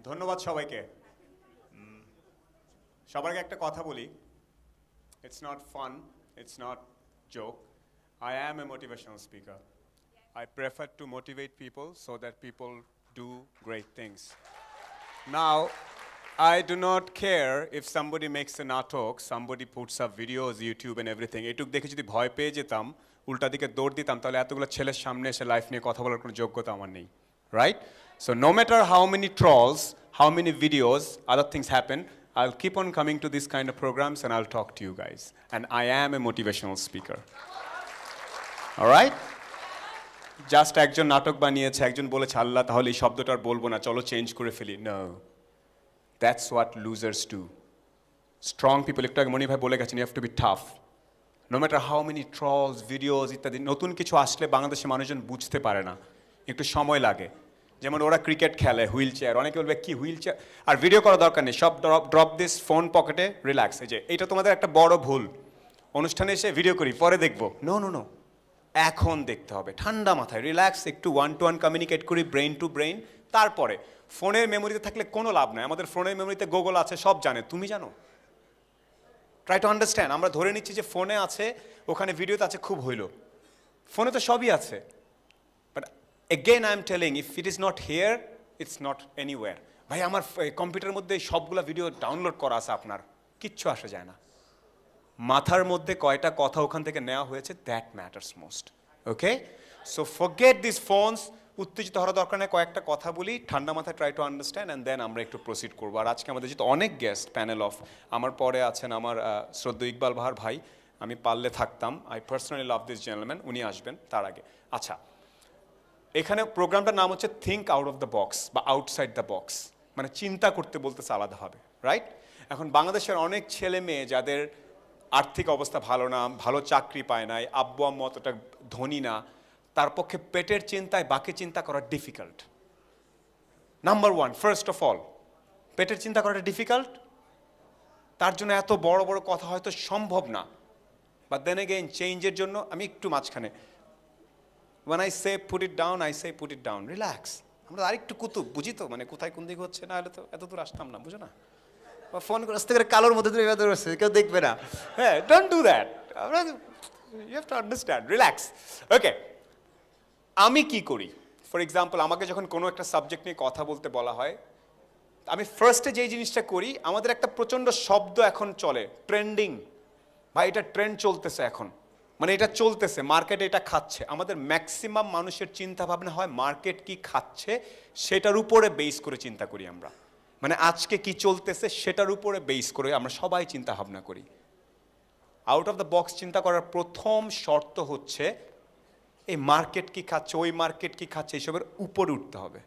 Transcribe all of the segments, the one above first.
ধন্যবাদ সবাইকে। সবার আগে একটা কথা বলি, it's not fun, it's not joke. I am a motivational speaker. I prefer to motivate people so that people do great things. Now, I do not care if somebody makes a natok, somebody puts up videos, YouTube and everything. এটুক দেখে যদি ভয় পেয়ে যেতাম, উল্টা দিকে দৌড় দিতাম, তাহলে এতগুলো ছেলের সামনে এসে লাইফ নিয়ে কথা বলার কোনো যোগ্যতা আমার নেই, right? So no matter how many trolls, how many videos, other things happen, I'll keep on coming to these kind of programs and I'll talk to you guys. And I am a motivational speaker. All right? Just একজন নাটক বানিয়েছে, একজন বলেছে আল্লাহ তাহলে এই শব্দটা আর বলবো না, চলো চেঞ্জ করে ফেলি। No, that's what losers do. Strong people, একটু আগে মনি ভাই বলে গেছেন, you have to be tough. No matter how many trolls, videos ইত্যাদি, নতুন কিছু আসলে বাংলাদেশের মানুষজন বুঝতে পারে না, একটু সময় লাগে। যেমন ওরা ক্রিকেট খেলে হুইল চেয়ার, অনেকে বলবে কি হুইল চেয়ার, আর ভিডিও করার দরকার নেই, সব ড্রপ দিস ফোন পকেটে, রিল্যাক্স। এই যে এইটা তোমাদের একটা বড় ভুল, অনুষ্ঠানে এসে ভিডিও করি পরে দেখবো, নো নো নো, এখন দেখতে হবে ঠান্ডা মাথায়, রিল্যাক্স, একটু ওয়ান টু ওয়ান কমিউনিকেট করি, ব্রেন টু ব্রেন। তারপরে ফোনের মেমোরিতে থাকলে কোনো লাভ নাই, আমাদের ফোনের মেমোরিতে গুগল আছে, সব জানে, তুমি জানো? Try to understand. আমরা ধরে নিচ্ছি যে ফোনে আছে, ওখানে ভিডিওতে আছে, খুব হইল, ফোনে তো সবই আছে। But again I am telling, if it is not here, it's not anywhere. ভাই আমার কম্পিউটারের মধ্যে সবগুলো ভিডিও ডাউনলোড করা আছে, আপনার কিচ্ছু আসা যায় না। মাথার মধ্যে কয়টা কথা ওখান থেকে নেওয়া হয়েছে, that matters most. Okay, so forget this phones. উত্তেজিত হওয়ার দরকার নেই, কয়েকটা কথা বলি, ঠান্ডা মাথায় try to understand, and then আমরা একটু প্রসিড করবো। আর আজকে আমাদের যেহেতু অনেক গেস্ট, প্যানেল অফ, আমার পরে আছেন আমার শ্রদ্ধেয় ইকবাল বাহার ভাই, আমি পারলে থাকতাম, I personally love this gentleman, উনি আসবেন তার আগে। আচ্ছা, এখানে প্রোগ্রামটার নাম হচ্ছে think out of the box বা আউটসাইড দ্য বক্স, মানে চিন্তা করতে বলতেছে আলাদাভাবে, রাইট? এখন বাংলাদেশের অনেক ছেলে মেয়ে যাদের আর্থিক অবস্থা ভালো না, ভালো চাকরি পায় নাই, আব্বু আম্মু অতটা ধনী না, তার পক্ষে পেটের চিন্তায় বাকি চিন্তা করা difficult. Number one, first of all, পেটের চিন্তা করাটা ডিফিকাল্ট, তার জন্য এত বড় বড় কথা হয়তো সম্ভব না। বাট দেন এগেইন, চেঞ্জের জন্য আমি একটু মাঝখানে, when I say put it down, I say put it down, relax। আমরা আরেকটু কুতুব, বুঝি তো, মানে কোথায় কোন দিকে হচ্ছে, না হলে তো এত দূর আসতাম না, বুঝো না? ফোন করে আসতে করে কালোর মধ্যে তুমি এবার আসছে, কেউ দেখবে না। হ্যাঁ, don't do that, you have to understand, relax. Okay, আমি কি করি, ফর এক্সাম্পল, আমাকে যখন কোনো একটা সাবজেক্ট নিয়ে কথা বলতে বলা হয়, আমি ফার্স্টে যেই জিনিসটা করি, আমাদের একটা প্রচণ্ড শব্দ এখন চলে, ট্রেন্ডিং। ভাই এটা ট্রেন্ড চলতেছে এখন, মানে এটা চলতেছে, মার্কেট এটা খাচ্ছে। আমাদের ম্যাক্সিমাম মানুষের চিন্তা ভাবনা হয় মার্কেট কি খাচ্ছে সেটার উপরে বেস করে চিন্তা করি আমরা, মানে আজকে কি চলতেছে সেটার উপরে বেস করে আমরা সবাই চিন্তা ভাবনা করি। আউট অফ দ্য বক্স চিন্তা করার প্রথম শর্ত হচ্ছে এই মার্কেট কি খাচ্ছে, ওই মার্কেট কি খাচ্ছে, এইসবের উপরে উঠতে হবে।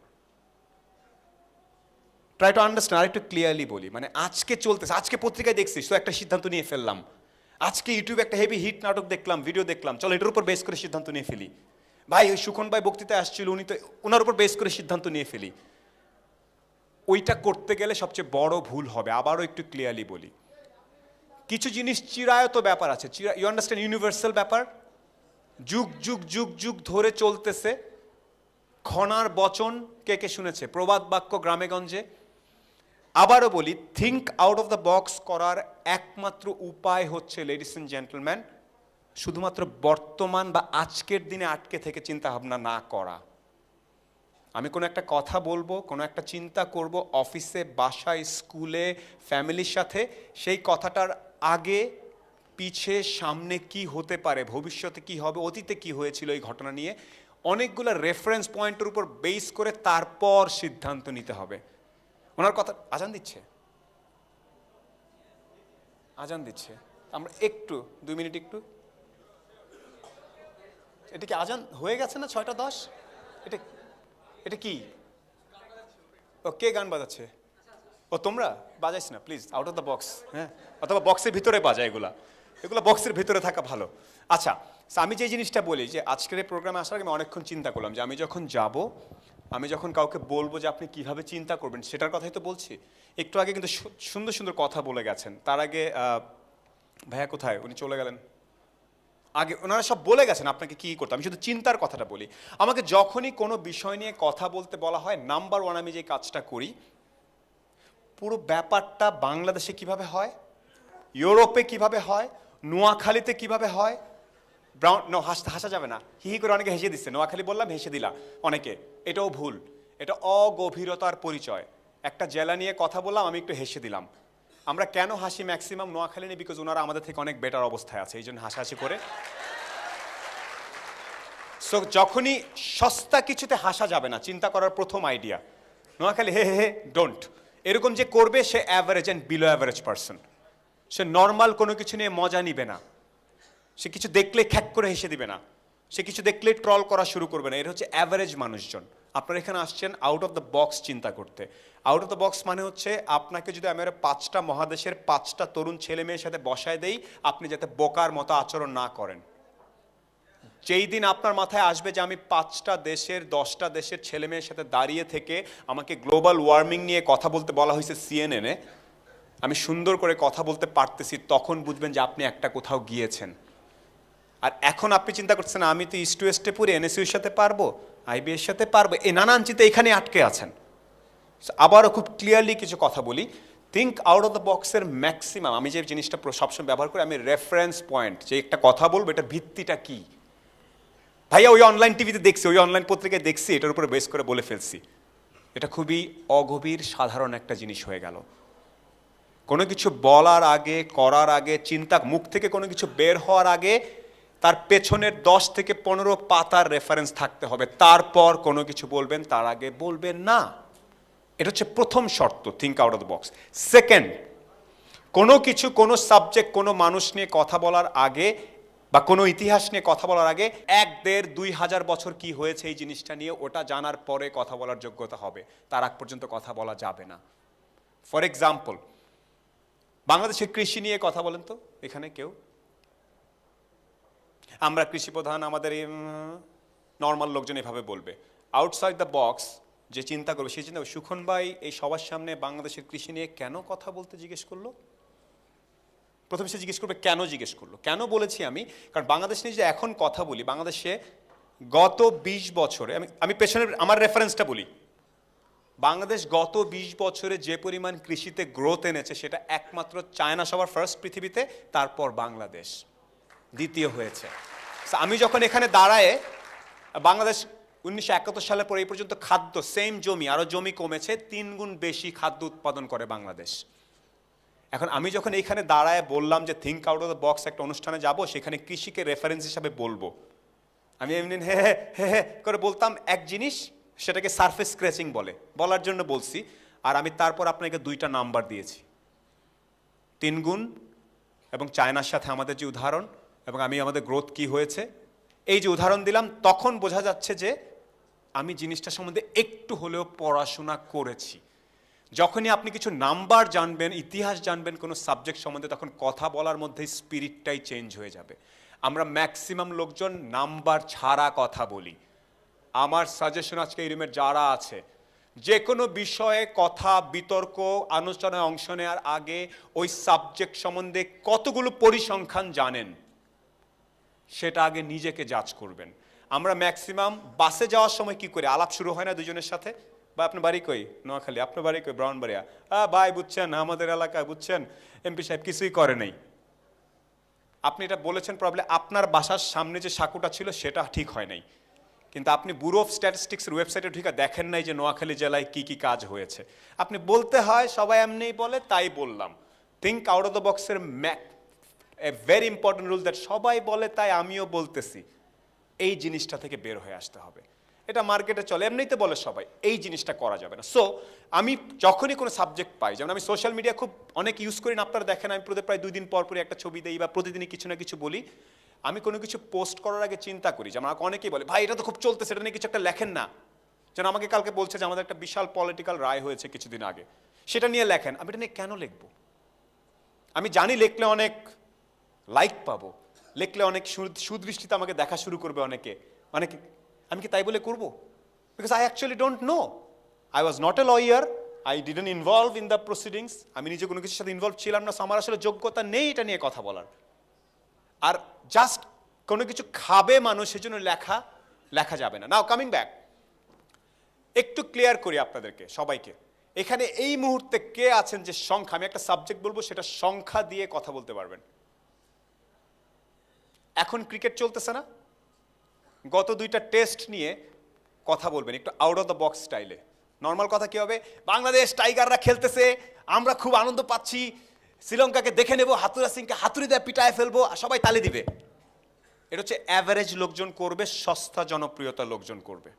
ট্রাই টু আন্ডারস্ট্যান্ড, আর একটু ক্লিয়ারলি বলি, মানে আজকে চলতেছে, আজকে পত্রিকায় দেখছিস তো একটা সিদ্ধান্ত নিয়ে ফেললাম, আজকে ইউটিউবে একটা হেভি হিট নাটক দেখলাম, ভিডিও দেখলাম, চলো এটার উপর বেস করে সিদ্ধান্ত নিয়ে ফেলি। ভাই ওই সুখন ভাই বক্তৃতায় আসছিল, উনি তো ওনার উপর বেস করে সিদ্ধান্ত নিয়ে ফেলি। ওইটা করতে গেলে সবচেয়ে বড় ভুল হবে। আবারও একটু ক্লিয়ারলি বলি, কিছু জিনিস চিরায়ত ব্যাপার আছে, ইউ আন্ডারস্ট্যান্ড, ইউনিভার্সাল ব্যাপার, যুগ যুগ যুগ যুগ ধরে চলতেছে। খনার বচন কে কে শুনেছে, প্রবাদ বাক্য গ্রামেগঞ্জে। আবারও বলি, think out of the box করার একমাত্র উপায় হচ্ছে, লেডিস এন্ড জেন্টলম্যান, শুধুমাত্র বর্তমান বা আজকের দিনে আটকে থেকে চিন্তা ভাবনা না করা। আমি কোনো একটা কথা বলবো, কোনো একটা চিন্তা করব, অফিসে, বাসায়, স্কুলে, ফ্যামিলির সাথে, সেই কথাটার আগে পিছে সামনে কি হতে পারে, ভবিষ্যতে কি হবে, অতীতে কি হয়েছিল এই ঘটনা নিয়ে, অনেকগুলো রেফারেন্স পয়েন্টের উপর বেস করে তারপর সিদ্ধান্ত নিতে হবে। ওনার কথা, আজান দিচ্ছে, আজান দিচ্ছে, আমরা একটু 2 মিনিট একটু, এটা কি আজান হয়ে গেছে না 6টা 10? এটা এটা কি? ও কে গান বাজাচ্ছে? ও তোমরা বাজাইস না please, out of the box. হ্যাঁ, অথবা বক্সের ভিতরে বাজায়, এগুলো বক্সের ভিতরে থাকা ভালো। আচ্ছা, আমি যে জিনিসটা বলি যে আজকের এই প্রোগ্রামে আসার আগে আমি অনেকক্ষণ চিন্তা করলাম যে আমি যখন যাব, আমি যখন কাউকে বলবো যে আপনি কিভাবে চিন্তা করবেন সেটার কথাই তো বলছি। একটু আগে কিন্তু সুন্দর সুন্দর কথা বলে গেছেন। তার আগে ভাইয়া কোথায়, উনি চলে গেলেন, আগে ওনারা সব বলে গেছেন আপনাকে কী করতে। আমি শুধু চিন্তার কথাটা বলি। আমাকে যখনই কোনো বিষয় নিয়ে কথা বলতে বলা হয়, নাম্বার ওয়ান আমি যে কাজটা করি, পুরো ব্যাপারটা বাংলাদেশে কিভাবে হয়, ইউরোপে কিভাবে হয়, নোয়াখালীতে কিভাবে হয়। হাসা যাবে না, হি করে অনেকে হেসে দিচ্ছে, নোয়াখালী বললাম হেসে দিলা অনেকে, এটাও ভুল, এটা অগভীরতার পরিচয়। একটা জেলা নিয়ে কথা বললাম, আমি একটু হেসে দিলাম। আমরা কেন হাসি ম্যাক্সিমাম নোয়াখালী নিয়ে? বিকজ ওনারা আমাদের থেকে অনেক বেটার অবস্থায় আছে, এই জন্য হাসাহাসি করে। সো যখনই সস্তা কিছুতে হাসা যাবে না, চিন্তা করার প্রথম আইডিয়া নোয়াখালী হে হে হে ডোন্ট। এরকম যে করবে সে average and below average person, সে নর্মাল কোনো কিছু নিয়ে মজা নিবে না, সে কিছু দেখলে খ্যাক করে হেসে দিবে না, সে কিছু দেখলে ট্রল করা শুরু করবে না। এটা হচ্ছে অ্যাভারেজ মানুষজন। আপনারা এখানে আসছেন আউট অফ দ্য বক্স চিন্তা করতে। আউট অফ দ্য বক্স মানে হচ্ছে আপনাকে যদি আমি 5টা মহাদেশের 5টা তরুণ ছেলে মেয়ের সাথে বসায় দেই, আপনি যাতে বোকার মতো আচরণ না করেন। যেই দিন আপনার মাথায় আসবে যে আমি 5টা দেশের 10টা দেশের ছেলে মেয়ের সাথে দাঁড়িয়ে থেকে আমাকে গ্লোবাল ওয়ার্মিং নিয়ে কথা বলতে বলা হয়েছে সিএনএনে, আমি সুন্দর করে কথা বলতে পারতেছি, তখন বুঝবেন যে আপনি একটা কোথাও গিয়েছেন। আর এখন আপনি চিন্তা করছেন আমি তো ইস্ট ওয়েস্টে পড়ি, এনএসইউর সাথে পারবো, আইবি এর সাথে পারবো, এই নানান চিন্তা এখানে আটকে আছেন। আবারও খুব ক্লিয়ারলি কিছু কথা বলি, থিঙ্ক আউট অফ দ্য বক্সের ম্যাক্সিমাম। আমি যে জিনিসটা সবসময় ব্যবহার করি, আমি রেফারেন্স পয়েন্ট, যে একটা কথা বলবো এটার ভিত্তিটা কি। ভাইয়া ওই অনলাইন টিভিতে দেখছি, ওই অনলাইন পত্রিকায় দেখছি, এটার উপরে বেস করে বলে ফেলছি। এটা খুবই অগভীর সাধারণ একটা জিনিস হয়ে গেল। কোনো কিছু বলার আগে, করার আগে, চিন্তা মুখ থেকে কোনো কিছু বের হওয়ার আগে তার পেছনের 10 থেকে 15 পাতার রেফারেন্স থাকতে হবে, তারপর কোনো কিছু বলবেন, তার আগে বলবেন না। এটা হচ্ছে প্রথম শর্ত, think out of the box. Second, কোনো কিছু, কোনো সাবজেক্ট, কোনো মানুষ নিয়ে কথা বলার আগে বা কোনো ইতিহাস নিয়ে কথা বলার আগে 1, 1.5, 2,000 বছর কি হয়েছে এই জিনিসটা নিয়ে, ওটা জানার পরে কথা বলার যোগ্যতা হবে, তার আগ পর্যন্ত কথা বলা যাবে না। ফর এক্সাম্পল, বাংলাদেশের কৃষি নিয়ে কথা বলেন তো এখানে কেউ। আমরা কৃষি প্রধান, আমাদের নর্মাল লোকজন এভাবে বলবে। আউটসাইড দ্য বক্স যে চিন্তা করবে, সেই চিন্তা করবে সুখন ভাই এই সবার সামনে বাংলাদেশের কৃষি নিয়ে কেন কথা বলতে জিজ্ঞেস করলো। প্রথমে সে জিজ্ঞেস করবে কেন জিজ্ঞেস করলো। কেন বলেছি আমি, কারণ বাংলাদেশ নিয়ে যে এখন কথা বলি, বাংলাদেশে গত 20 বছরে, আমি পেছনের আমার রেফারেন্সটা বলি, বাংলাদেশ গত 20 বছরে যে পরিমাণ কৃষিতে গ্রোথ এনেছে সেটা একমাত্র চায়না সবার ফার্স্ট পৃথিবীতে, তারপর বাংলাদেশ দ্বিতীয় হয়েছে। আমি যখন এখানে দাঁড়ায়, বাংলাদেশ 1971 সালের পর এই পর্যন্ত খাদ্য, সেম জমি, আরো জমি কমেছে, 3 গুণ বেশি খাদ্য উৎপাদন করে বাংলাদেশ। এখন আমি যখন এইখানে দাঁড়ায় বললাম যে think out of the box একটা অনুষ্ঠানে যাব, সেখানে কৃষিকে রেফারেন্স হিসাবে বলবো, আমি এমনি হে হে হে হে করে বলতাম এক জিনিস, সেটাকে সারফেস স্ক্র্যাচিং বলে, বলার জন্য বলছি। আর আমি তারপর আপনাকে 2টা নাম্বার দিয়েছি, 3 গুণ এবং চায়নার সাথে আমাদের যে উদাহরণ, এবং আমি আমাদের গ্রোথ কি হয়েছে এই যে উদাহরণ দিলাম, তখন বোঝা যাচ্ছে যে আমি জিনিসটা সম্বন্ধে একটু হলেও পড়াশোনা করেছি। যখনই আপনি কিছু নাম্বার জানবেন, ইতিহাস জানবেন কোনো সাবজেক্ট সম্বন্ধে, তখন কথা বলার মধ্যে স্পিরিটটাই চেঞ্জ হয়ে যাবে। আমরা ম্যাক্সিমাম লোকজন নাম্বার ছাড়া কথা বলি। আমার সাজেশন আজকে এই রুমের যারা আছে, যে কোনো বিষয়ে কথা, বিতর্ক, আলোচনায় অংশ নেওয়ার আগে ওই সাবজেক্ট সম্বন্ধে কতগুলো পরিসংখ্যান জানেন সেটা আগে নিজেকে জাজ করবেন। আমরা ম্যাক্সিমাম বাসে যাওয়ার সময় কি করে, আলাপ শুরু হয় না দুজনের সাথে, বা আপনার বাড়ি কই, নোয়াখালী, আপনার বাড়ি কই, ব্রাহ্মণবাড়িয়া, ভাই বুঝছেন আমাদের এলাকায় বুঝছেন এমপি সাহেব কিছুই করে নাই। আপনি এটা বলেছেন প্রবলেম, আপনার বাসার সামনে যে সাঁকুটা ছিল সেটা ঠিক হয় নাই, কিন্তু আপনি ব্যুরো অফ স্ট্যাটিস্টিক্সের ওয়েবসাইটে ঢুকে দেখেন নাই যে নোয়াখালী জেলায় কি কি কাজ হয়েছে। আপনি বলতে হয় সবাই এমনিই বলে তাই বললাম। থিঙ্ক আউট অফ দ্য বক্সের a very important rule that সবাই বলে তাই আমিও বলতেছি, এই জিনিসটা থেকে বের হয়ে আসতে হবে। এটা মার্কেটে চলে, এমনিতে বলে সবাই, এই জিনিসটা করা যাবে না। সো আমি যখনই কোনো সাবজেক্ট পাই, যেমন আমি সোশ্যাল মিডিয়া খুব অনেক ইউজ করি না, আপনারা দেখেন আমি প্রায় 2 দিন পর একটা ছবি দেই বা প্রতিদিনই কিছু না কিছু বলি। আমি কোনো কিছু পোস্ট করার আগে চিন্তা করি, যেমন আমাকে অনেকেই বলে ভাই এটা তো খুব চলতেছে, এটা নিয়ে কিছু একটা লেখেন না। যেন আমাকে কালকে বলছে যে আমাদের একটা বিশাল পলিটিক্যাল রায় হয়েছে কিছুদিন আগে, সেটা নিয়ে লেখেন। আমি এটা নিয়ে কেন লিখবো? আমি জানি লিখলে অনেক লাইক পাবো, লিখলে অনেক সুদৃষ্টিতে আমাকে দেখা শুরু করবে অনেকে, আমি কি তাই বলে করবো? Because I actually don't know, I was not a lawyer, I didn't involve in the proceedings, আমি নিজে কোনো কিছুর সাথে ইনভলভ ছিলাম না, আমার আসলে যোগ্যতা নেই এটা নিয়ে কথা বলার। আর জাস্ট কোনো কিছু খাবে মানুষ সেজন্য লেখা যাবে না। নাও কামিং ব্যাক, একটু ক্লিয়ার করি আপনাদেরকে সবাইকে, এখানে এই মুহূর্তে কে আছেন যে সংখ্যা, আমি একটা সাবজেক্ট বলবো সেটা সংখ্যা দিয়ে কথা বলতে পারবেন? এখন ক্রিকেট চলতেছে না, গত 2টা টেস্ট নিয়ে কথা বলবেন একটু আউট অফ দ্য বক্স স্টাইলে। নর্মাল কথা কি হবে, বাংলাদেশ টাইগাররা খেলতেছে, আমরা খুব আনন্দ পাচ্ছি, শ্রীলঙ্কাকে দেখে নেব, হাতুরা সিংকে হাতুড়ি দিয়ে পিটায় ফেলবো, সবাই তালি দিবে। এটা হচ্ছে অ্যাভারেজ লোকজন করবে, সস্তা জনপ্রিয়তা লোকজন করবে।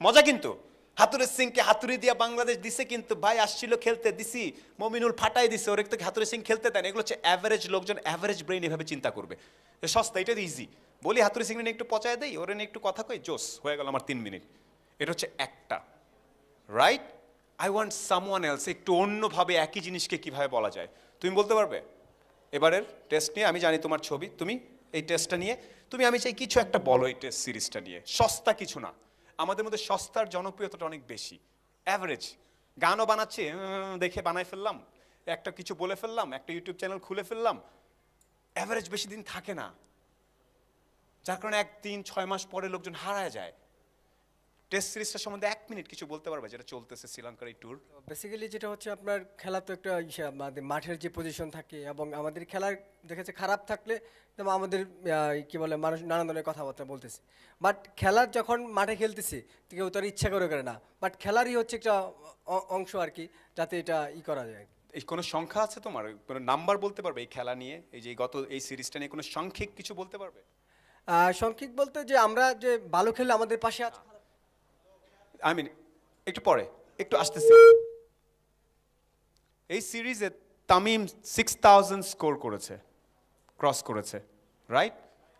মজা কিন্তু, হাতুরে সিংকে হাতুড়ি দিয়া বাংলাদেশ দিছে, কিন্তু ভাই আসছিল খেলতে, দিছি মমিনুল ফাটাই দিছে, ওর একটু হাতুরে সিং খেলতে দেন। এগুলো হচ্ছে অ্যাভারেজ লোকজন, অ্যাভারেজ ব্রেইন এভাবে চিন্তা করবে। সস্তা, এটা ইজি, বলি হাতুরে সিং নিয়ে একটু পচায় দেই, ওরে নিয়ে একটু কথা কই, জোস হয়ে গেল আমার 3 মিনিট। এটা হচ্ছে একটা, right? I want someone else, একটু অন্যভাবে একই জিনিসকে কিভাবে বলা যায়। তুমি বলতে পারবে এবারের টেস্ট নিয়ে? আমি জানি তোমার ছবি, তুমি এই টেস্টটা নিয়ে আমি চাই কিছু একটা বলো এই টেস্ট সিরিজটা নিয়ে। সস্তা কিছু না, আমাদের মধ্যে সস্তার জনপ্রিয়তাটা অনেক বেশি। অ্যাভারেজ গানও বানাচ্ছি, দেখে বানাই ফেললাম, একটা কিছু বলে ফেললাম, একটা ইউটিউব চ্যানেল খুলে ফেললাম, অ্যাভারেজ বেশি দিন থাকে না, যার কারণে 1, 3, 6 মাস পরে লোকজন হারায় যায়। টেস্ট সিরিজটার সম্বন্ধে 1 মিনিট কিছু বলতে পারবে, যেটা চলতেছে শ্রীলঙ্কার এই ট্যুর? বেসিক্যালি যেটা হচ্ছে আপনার খেলা তো একটা আমাদের মাঠের যে পজিশন থাকে, এবং আমাদের খেলার দেখেছে খারাপ থাকলে যেমন আমাদের কি বলে মানুষ নানান ধরনের কথাবার্তা বলতেছে, বাট খেলার যখন মাঠে খেলতেছে কেউ তার ইচ্ছা করে না, বাট খেলারই হচ্ছে একটা অংশ আর কি, যাতে এটা করা যায়। এই কোনো সংখ্যা আছে তোমার, কোনো নাম্বার বলতে পারবে এই খেলা নিয়ে, এই যে গত এই সিরিজটা নিয়ে কোনো সাংখ্যিক কিছু বলতে পারবে? সংক্ষিপ্ত বলতে যে আমরা যে ভালো খেলে আমাদের পাশে আছে, আই মিন একটু পরে একটু আসতেছি। এই সিরিজে তামিম 6000 স্কোর করেছে, ক্রস করেছে, রাইট?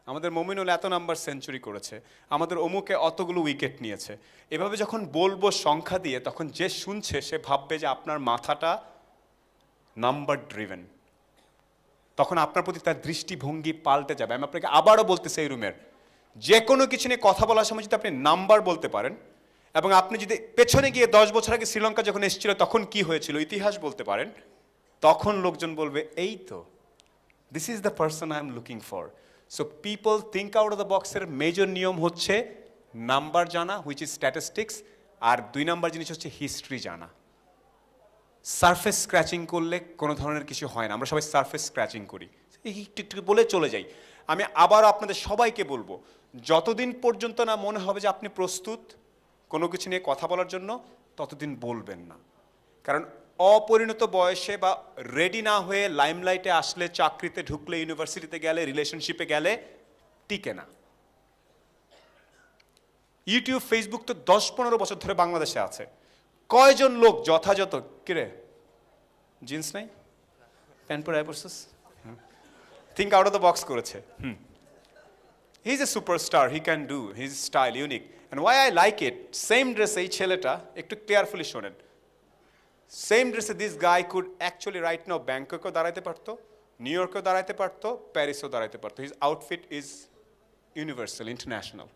আমাদের মমিনুল এত নাম্বার সেঞ্চুরি করেছে, আমাদের অমুকে অতগুলো উইকেট নিয়েছে। এভাবে যখন বলবো সংখ্যা দিয়ে, তখন যে শুনছে সে ভাববে যে আপনার মাথাটা নাম্বার ড্রিভেন, তখন আপনার প্রতি তার দৃষ্টিভঙ্গি পাল্টে যাবে। আমি আপনাকে আবারও বলতেছি, এই রুমের যে কোনো কিছু নিয়ে কথা বলার সময় যদি আপনি নাম্বার বলতে পারেন, এবং আপনি যদি পেছনে গিয়ে 10 বছর আগে শ্রীলঙ্কা যখন এসেছিল তখন কি হয়েছিল ইতিহাস বলতে পারেন, তখন লোকজন বলবে এই তো, this is the person I am looking for. So people think out of the বক্সের মেজর নিয়ম হচ্ছে নাম্বার জানা, হুইচ ইজ স্ট্যাটিস্টিক্স, আর 2 নাম্বার জিনিস হচ্ছে হিস্ট্রি জানা। সারফেস স্ক্র্যাচিং করলে কোনো ধরনের কিছু হয় না, আমরা সবাই সারফেস স্ক্র্যাচিং করি, একটু একটু বলে চলে যাই। আমি আবারও আপনাদের সবাইকে বলবো, যতদিন পর্যন্ত না মনে হবে যে আপনি প্রস্তুত কোনো কিছু নিয়ে কথা বলার জন্য, ততদিন বলবেন না। কারণ অপরিণত বয়সে বা রেডি না হয়ে লাইমলাইটে আসলে, চাকরিতে ঢুকলে, ইউনিভার্সিটিতে গেলে, রিলেশনশিপে গেলে টিকে না। ইউটিউব, ফেসবুক তো 10-15 বছর ধরে বাংলাদেশে আছে। কয়জন লোক যথাযথ, কিরে জিন্স নাই, প্যান্ট পরে আয় পড়ছিস, think out of the box করেছে। He is a superstar, he can do, his style unique, and why I like it. Same dress এই ছেলেটা, একটু কেয়ারফুলি শোনেন, সেম ড্রেসে this guy could actually right now ব্যাংককেও দাঁড়াইতে পারতো, নিউ ইয়র্কেও দাঁড়াইতে পারতো, প্যারিসেও দাঁড়াইতে পারতো। His outfit is universal, international.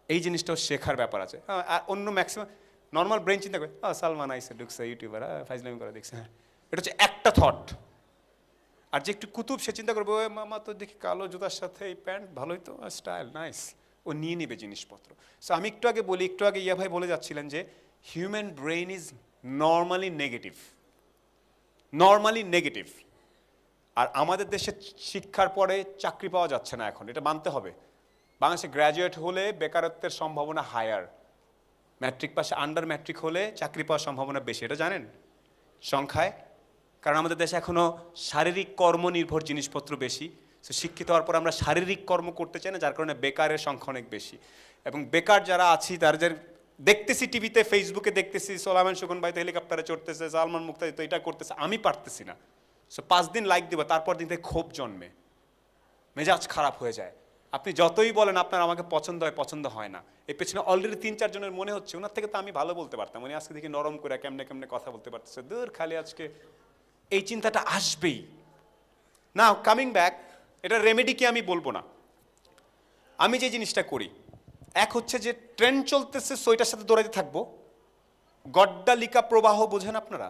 এই জিনিসটাও শেখার ব্যাপার আছে। আর অন্য ম্যাক্সিমাম নর্মাল ব্রেন চিন্তা করে, সালমান আইসে ঢুকছে, ইউটিউবার ফাইজলামি করে দেখছে, হ্যাঁ, এটা হচ্ছে একটা থট। আর যে একটু কুতুব, সে চিন্তা করবে, ওই মামা তো দেখি কালো জুতার সাথে এই প্যান্ট, ভালোই তো, স্টাইল নাইস, ও নিয়ে নেবে জিনিসপত্র। সো আমি একটু আগে ইয়া ভাই বলে যাচ্ছিলেন যে human brain is normally negative. আর আমাদের দেশে শিক্ষার পরে চাকরি পাওয়া যাচ্ছে না এখন, এটা মানতে হবে। বাংলাদেশে গ্র্যাজুয়েট হলে বেকারত্বের সম্ভাবনা হায়ার, ম্যাট্রিক পাশে আন্ডার ম্যাট্রিক হলে চাকরি পাওয়ার সম্ভাবনা বেশি, এটা জানেন সংখ্যায়। কারণ আমাদের দেশে এখনো শারীরিক কর্ম নির্ভর জিনিসপত্র বেশি। সো শিক্ষিত হওয়ার পর আমরা শারীরিক কর্ম করতে চাই না, যার কারণে বেকারের সংখ্যা অনেক বেশি। এবং বেকার যারা আছি, তাদের দেখতেছি টিভিতে, ফেসবুকে দেখতেছি, সোলাইমান সুখন ভাই তো হেলিকপ্টারে চড়তেছে, সালমান মুক্তাদি তো এটা করতেছে, আমি পারতেছি না। সো 5 দিন লাইক দেবো, তারপর দিন থেকে ক্ষোভ জন্মে, মেজাজ খারাপ হয়ে যায়। আপনি যতই বলেন আপনার আমাকে পছন্দ হয় না, এর পেছনে অলরেডি 3-4 জনের মনে হচ্ছে ওনার থেকে তো আমি ভালো বলতে পারতাম, উনি আজকে দেখি নরম করে কেমনে কথা বলতে পারতেছে, দূর খালি আজকে, এই চিন্তাটা আসবেই না। কামিং ব্যাক, এটা রেমেডি কি আমি বলবো না। আমি যে জিনিসটা করি, এক হচ্ছে যে ট্রেন্ড চলতেছে, সইটার সাথে দৌড়াইতে থাকবো, গড্ডালিকা প্রবাহ বোঝেন আপনারা?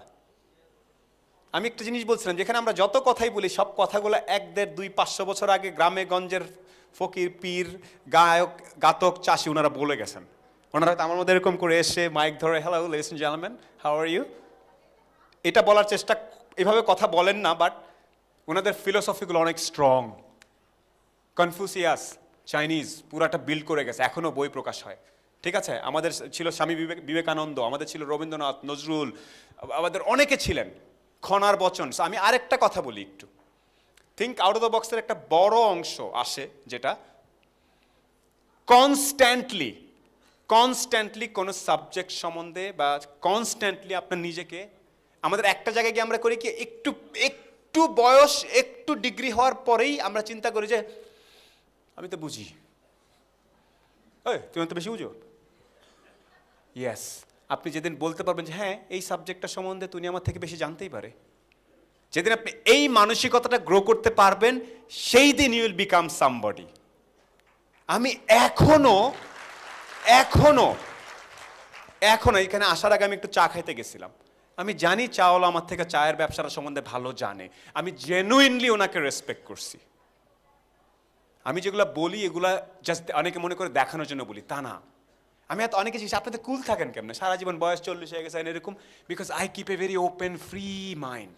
আমি একটা জিনিস বলছিলাম, যেখানে আমরা যত কথাই বলি, সব কথাগুলো 1, 1.5, 2, 500 বছর আগে গ্রামে গঞ্জের ফকির, পীর, গায়ক, গাতক, চাষি, ওনারা বলে গেছেন। ওনারা হয়তো আমার মধ্যে এরকম করে এসে মাইক ধরে hello ladies and gentleman how are you, এটা বলার চেষ্টা, এভাবে কথা বলেন না, বাট ওনাদের ফিলোসফিগুলো অনেক স্ট্রং। কনফুসিয়াস, চাইনিজ পুরাটা বিল্ড করে গেছে, এখনো বই প্রকাশ হয়। ঠিক আছে, আমাদের ছিল স্বামী বিবেকানন্দ, আমাদের ছিল রবীন্দ্রনাথ, নজরুল, আমাদের অনেকে ছিলেন, খনার বচন। আমি আরেকটা কথা বলি একটু, থিঙ্ক আউট অফ দ্য বক্সের একটা বড় অংশ আসে যেটা কনস্ট্যান্টলি কোনো সাবজেক্ট সম্বন্ধে বা কনস্ট্যান্টলি আপনার নিজেকে, আমাদের একটা জায়গায় গিয়ে আমরা করি কি একটু বয়স একটু ডিগ্রি হওয়ার পরেই আমরা চিন্তা করি যে আমি তো বুঝি, তুমি তো বেশি বুঝো। ইয়েস, আপনি যেদিন বলতে পারবেন যে হ্যাঁ এই সাবজেক্টটা সম্বন্ধে তুমি আমার থেকে বেশি জানতেই পারে, যেদিন আপনি এই মানসিকতাটা গ্রো করতে পারবেন, সেই দিন ইউ উইল বিকাম সামবডি। আমি এখনো এখানে আসার আগে আমি একটু চা খাইতে গেছিলাম। আমি জানি চাওয়ালা আমার থেকে চায়ের ব্যবসাটা সম্বন্ধে ভালো জানে, আমি জেনুইনলি ওনাকে রেসপেক্ট করছি। আমি যেগুলো বলি এগুলা জাস্ট অনেকে মনে করে দেখানোর জন্য বলি, তা না। আমি এত অনেকে জিনিস আপনাদের কুল থাকেন কেমন, সারা জীবন বয়স 40 হয়ে গেছে এরকম, because I keep a very open free mind,